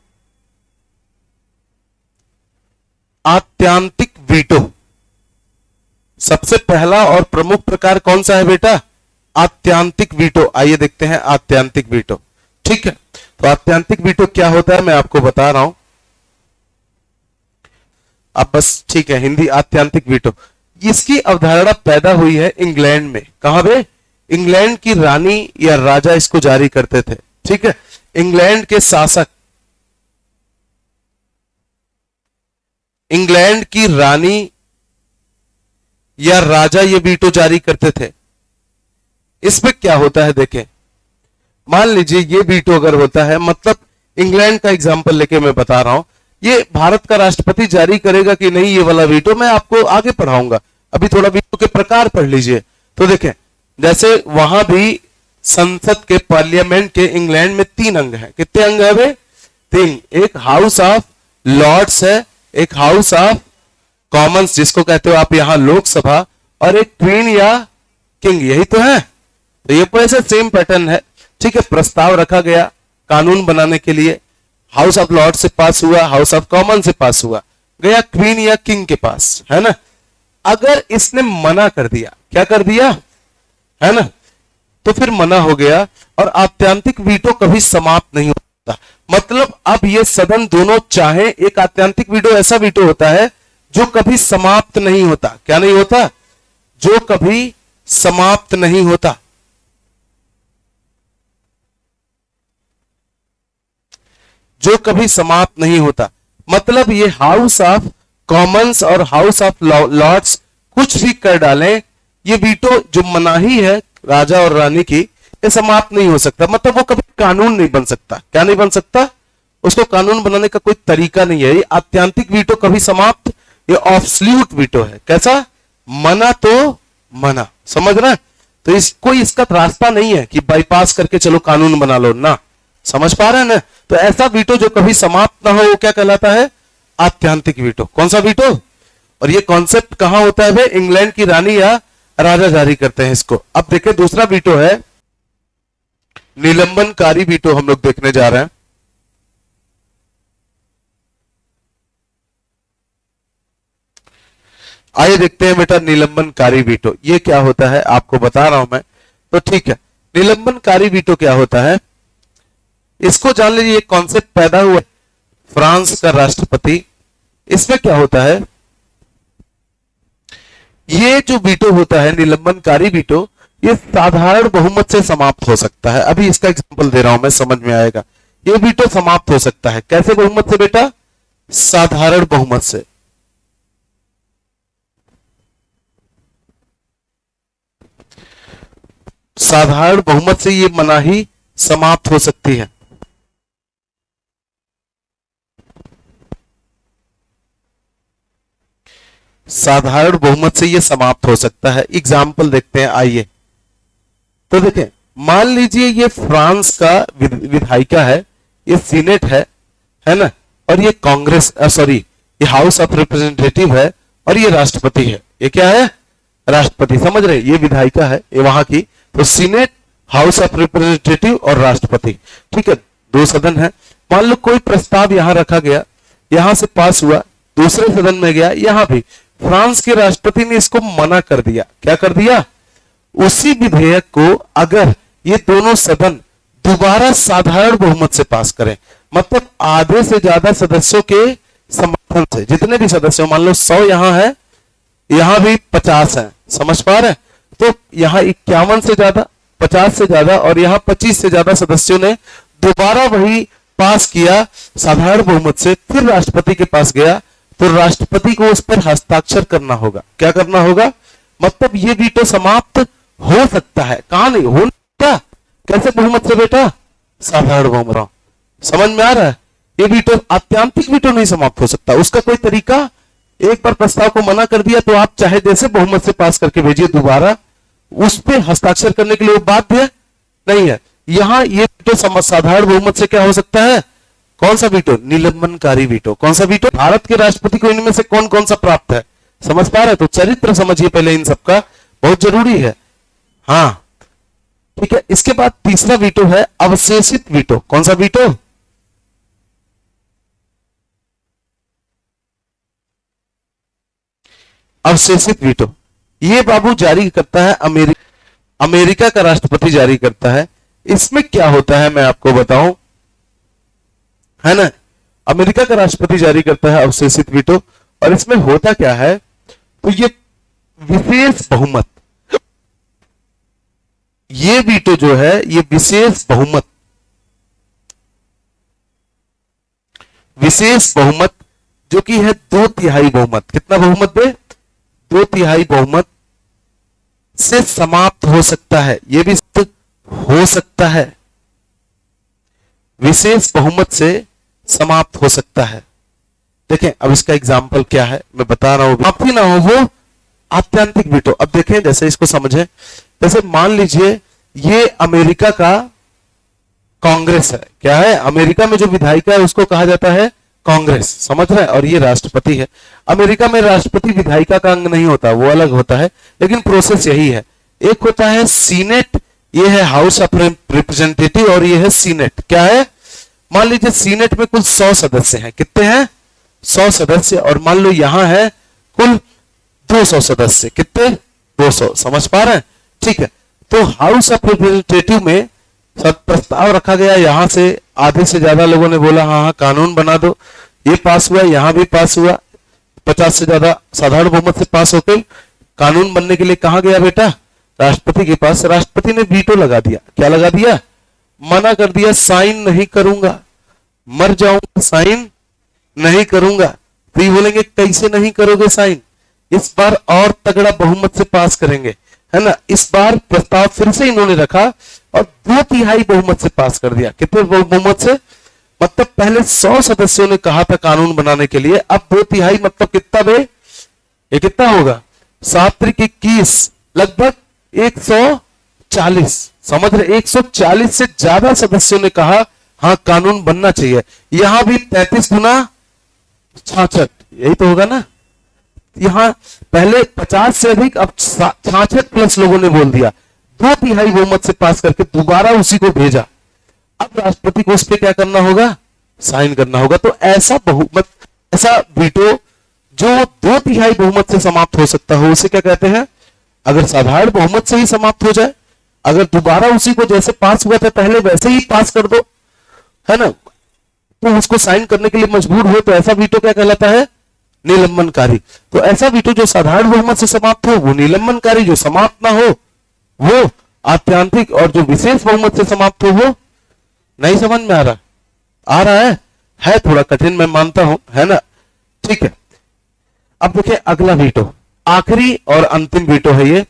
आत्यांतिक वीटो सबसे पहला और प्रमुख प्रकार कौन सा है बेटा, आत्यांतिक वीटो। आइए देखते हैं आत्यांतिक वीटो, ठीक है। तो आत्यांतिक वीटो क्या होता है मैं आपको बता रहा हूं, अब बस ठीक है, हिंदी आत्यांतिक वीटो। इसकी अवधारणा पैदा हुई है इंग्लैंड में। कहां पे, इंग्लैंड की रानी या राजा इसको जारी करते थे, ठीक है। इंग्लैंड के शासक, इंग्लैंड की रानी या राजा ये वीटो जारी करते थे। इसमें क्या होता है देखें, मान लीजिए ये वीटो अगर होता है, मतलब इंग्लैंड का एग्जांपल लेके मैं बता रहा हूं, ये भारत का राष्ट्रपति जारी करेगा कि नहीं ये वाला वीटो, मैं आपको आगे पढ़ाऊंगा। अभी थोड़ा वीटो के प्रकार पढ़ लीजिए। तो देखें, जैसे वहां भी संसद के, पार्लियामेंट के इंग्लैंड में 3 अंग हैं। कितने अंग है वे, 3। एक हाउस ऑफ लॉर्ड्स है, एक हाउस ऑफ कॉमन्स जिसको कहते हो आप यहां लोकसभा, और एक क्वीन या किंग, यही तो है। तो ये ऐसे सेम पैटर्न है, ठीक है। प्रस्ताव रखा गया कानून बनाने के लिए, हाउस ऑफ लॉर्ड से पास हुआ, हाउस ऑफ कॉमन से पास हुआ, गया क्वीन या किंग के पास, है ना। अगर इसने मना कर दिया, क्या कर दिया, है ना, तो फिर मना हो गया, और आत्यांतिक वीटो कभी समाप्त नहीं होता। मतलब अब ये सदन दोनों चाहे, एक आत्यांतिक वीटो ऐसा वीटो होता है जो कभी समाप्त नहीं होता। क्या नहीं होता, जो कभी समाप्त नहीं होता। जो कभी समाप्त नहीं होता, मतलब ये हाउस ऑफ कॉमन्स और हाउस ऑफ लॉर्ड्स कुछ भी कर डालें, ये वीटो जो मनाही है राजा और रानी की, ये समाप्त नहीं हो सकता। मतलब वो कभी कानून नहीं बन सकता। क्या नहीं बन सकता, उसको कानून बनाने का कोई तरीका नहीं है। ये आत्यांतिक वीटो कभी समाप्त, ये ऑब्सोल्यूट वीटो है। कैसा, मना तो मना, समझ रहे हैं। तो कोई इसका रास्ता नहीं है कि बाईपास करके चलो कानून बना लो ना, समझ पा रहे हैं ना। तो ऐसा वीटो जो कभी समाप्त ना हो वो क्या कहलाता है, आत्यांतिक वीटो। कौन सा वीटो, और ये कॉन्सेप्ट कहां होता है, इंग्लैंड की रानी या राजा जारी करते हैं इसको। अब देखें दूसरा वीटो है निलंबनकारी वीटो, हम लोग देखने जा रहे हैं। आइए देखते हैं बेटा निलंबनकारी वीटो ये क्या होता है, आपको बता रहा हूं मैं। तो ठीक है, निलंबनकारी वीटो क्या होता है, इसको जान लीजिए, एक कॉन्सेप्ट पैदा हुआ फ्रांस का राष्ट्रपति। इसमें क्या होता है, ये जो वीटो होता है, निलंबनकारी वीटो, ये साधारण बहुमत से समाप्त हो सकता है। अभी इसका एग्जांपल दे रहा हूं मैं, समझ में आएगा। ये वीटो समाप्त हो सकता है कैसे बहुमत से बेटा? साधारण बहुमत से। साधारण बहुमत से ये मनाही समाप्त हो सकती है। साधारण बहुमत से ये समाप्त हो सकता है। एग्जाम्पल देखते हैं, आइए। तो देखें, मान लीजिए ये फ्रांस का विधायिका है, ये सीनेट है ना, और ये कांग्रेस सॉरी ये हाउस ऑफ रिप्रेजेंटेटिव है, और ये राष्ट्रपति है। ये क्या है? राष्ट्रपति। समझ रहे? ये विधायिका है, ये वहां की। तो सीनेट, हाउस ऑफ रिप्रेजेंटेटिव और राष्ट्रपति, ठीक है, दो सदन है। मान लो कोई प्रस्ताव यहां रखा गया, यहां से पास हुआ, दूसरे सदन में गया, यहां भी फ्रांस के राष्ट्रपति ने इसको मना कर दिया। क्या कर दिया? उसी विधेयक को अगर ये दोनों सदन दोबारा साधारण बहुमत से पास करें, मतलब आधे से ज्यादा सदस्यों के समर्थन से, जितने भी सदस्य, मान लो 100 यहां है, यहां भी 50 है, समझ पा रहे हैं? तो यहां 51 से ज्यादा, 50 से ज्यादा और यहां 25 से ज्यादा सदस्यों ने दोबारा वही पास किया साधारण बहुमत से, फिर राष्ट्रपति के पास गया, तो राष्ट्रपति को उस पर हस्ताक्षर करना होगा। क्या करना होगा? मतलब ये वीटो समाप्त हो सकता है। कहां नहीं हो? क्या कैसे बहुमत से बेटा? साधारण बहुमत। समझ में आ रहा है? ये वीटो, आत्यांतिक वीटो नहीं समाप्त हो सकता। उसका कोई तरीका, एक बार प्रस्ताव को मना कर दिया तो आप चाहे जैसे बहुमत से पास करके भेजिए, दोबारा उस पर हस्ताक्षर करने के लिए वो बाध्य नहीं है। यहां ये वीटो साधारण बहुमत से क्या हो सकता है? कौन सा वीटो? निलंबनकारी वीटो। कौन सा वीटो? भारत के राष्ट्रपति को इनमें से कौन कौन सा प्राप्त है, समझ पा रहे? तो चरित्र समझिए पहले इन सबका, बहुत जरूरी है। हाँ, ठीक है। इसके बाद तीसरा वीटो है अवशेषित वीटो। कौन सा वीटो? अवशेषित वीटो। ये बाबू जारी करता है अमेरिका का राष्ट्रपति जारी करता है। इसमें क्या होता है मैं आपको बताऊं, है ना? अमेरिका का राष्ट्रपति जारी करता है अवशेषित वीटो, और इसमें होता क्या है, तो ये विशेष बहुमत, ये वीटो जो है, ये विशेष बहुमत, विशेष बहुमत जो कि है 2/3 बहुमत। कितना बहुमत दे? 2/3 बहुमत से समाप्त हो सकता है। ये भी हो सकता है, विशेष बहुमत से समाप्त हो सकता है। देखें, अब इसका एग्जाम्पल क्या है मैं बता रहा हूं, समाप्ति ना हो वो आत्यांतिक वीटो। अब देखें, जैसे इसको समझें, जैसे मान लीजिए ये अमेरिका का कांग्रेस है। क्या है? अमेरिका में जो विधायिका है उसको कहा जाता है कांग्रेस, समझ रहे हैं? और ये राष्ट्रपति है। अमेरिका में राष्ट्रपति विधायिका का अंग नहीं होता, वो अलग होता है, लेकिन प्रोसेस यही है। एक होता है सीनेट, ये है हाउस ऑफ रिप्रेजेंटेटिव, और ये है सीनेट। क्या है? मान लीजिए सीनेट में कुल 100 सदस्य हैं। कितने हैं? 100 सदस्य। और मान लो यहां है कुल 200 सदस्य। कितने? 200। समझ पा रहे हैं? ठीक है। तो हाउस ऑफ रिप्रेजेंटेटिव में सब प्रस्ताव रखा गया, यहां से आधे से ज्यादा लोगों ने बोला हाँ हाँ कानून बना दो, ये पास हुआ, यहां भी पास हुआ, 50 से ज्यादा साधारण बहुमत से पास होकर कानून बनने के लिए कहां गया बेटा? राष्ट्रपति के पास। राष्ट्रपति ने वीटो लगा दिया। क्या लगा दिया? मना कर दिया, साइन नहीं करूंगा, मर जाऊंगा, साइन नहीं करूंगा। तो ये बोलेंगे कैसे नहीं करोगे साइन? इस बार और तगड़ा बहुमत से पास करेंगे, है ना? इस बार प्रस्ताव फिर से इन्होंने रखा और 2/3 बहुमत से पास कर दिया। कितने बहुमत से? मतलब पहले 100 सदस्यों ने कहा था कानून बनाने के लिए, अब 2/3 मतलब कितना बे? ये कितना होगा? 7×21 लगभग 140। समझ रहे? 140 से ज्यादा सदस्यों ने कहा हाँ कानून बनना चाहिए। यहां भी 33 गुना 66, यही तो होगा ना? यहां पहले 50 से अधिक, अब 66 प्लस लोगों ने बोल दिया, 2/3 बहुमत से पास करके दोबारा उसी को भेजा। अब राष्ट्रपति को उस पर क्या करना होगा? साइन करना होगा। तो ऐसा बहुमत, ऐसा वीटो जो 2/3 बहुमत से समाप्त हो सकता हो, उसे क्या कहते हैं? अगर साधारण बहुमत से ही समाप्त हो जाए, अगर दोबारा उसी को जैसे पास हुआ था पहले वैसे ही पास कर दो, है ना, तो उसको साइन करने के लिए मजबूर हो तो ऐसा वीटो क्या कहलाता है? निलंबनकारी। तो ऐसा वीटो जो साधारण बहुमत से समाप्त हो वो निलंबनकारी, जो समाप्त ना हो वो आत्यांतिक, और जो विशेष बहुमत से समाप्त हो वो नहीं। समझ में आ रहा? आ रहा है थोड़ा कठिन मैं मानता हूं, है ना। ठीक है, अब देखिए अगला वीटो, आखिरी और अंतिम वीटो है ये।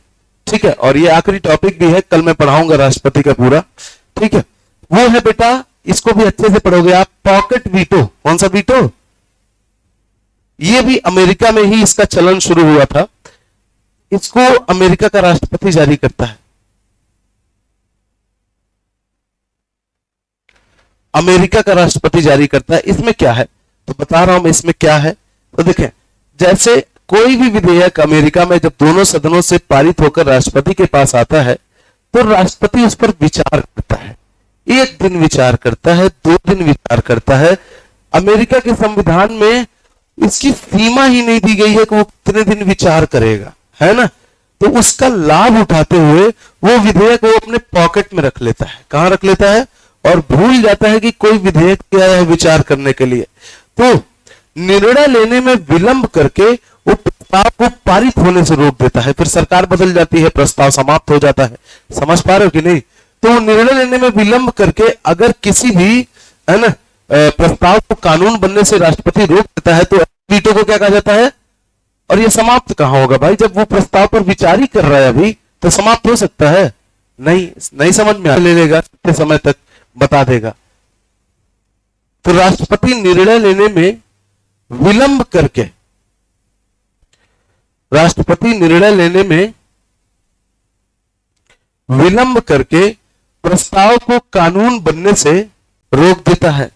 ठीक है, और ये आखिरी टॉपिक भी है, कल मैं पढ़ाऊंगा राष्ट्रपति का पूरा। ठीक है, वो है बेटा, इसको भी अच्छे से पढ़ोगे आप, पॉकेट वीटो। कौन सा वीटो? ये भी अमेरिका में ही इसका चलन शुरू हुआ था। इसको अमेरिका का राष्ट्रपति जारी करता है। अमेरिका का राष्ट्रपति जारी करता है। इसमें क्या है तो बता रहा हूं मैं, इसमें क्या है तो देखें, जैसे कोई भी विधेयक अमेरिका में जब दोनों सदनों से पारित होकर राष्ट्रपति के पास आता है तो राष्ट्रपति उस पर विचार करता है। एक दिन विचार करता है, 2 दिन विचार करता है। अमेरिका के संविधान में इसकी सीमा ही नहीं दी गई है कि वो कितने दिन विचार करेगा, है ना। तो उसका लाभ उठाते हुए वो विधेयक वो अपने पॉकेट में रख लेता है। कहां रख लेता है? और भूल जाता है कि कोई विधेयक क्या है विचार करने के लिए। तो निर्णय लेने में विलंब करके वो प्रस्ताव को पारित होने से रोक देता है। फिर सरकार बदल जाती है, प्रस्ताव समाप्त हो जाता है। समझ पा रहे हो कि नहीं? तो निर्णय लेने में विलंब करके अगर किसी भी, है ना, प्रस्ताव को कानून बनने से राष्ट्रपति रोक देता है तो वीटो को क्या कहा जाता है? और ये समाप्त कहां होगा भाई? जब वो प्रस्ताव पर विचार ही कर रहा है अभी, तो समाप्त हो सकता है? नहीं समझ में ले लेगा, कितने समय तक बता देगा। तो राष्ट्रपति निर्णय लेने में विलंब करके, राष्ट्रपति निर्णय लेने में विलंब करके प्रस्ताव को कानून बनने से रोक देता है।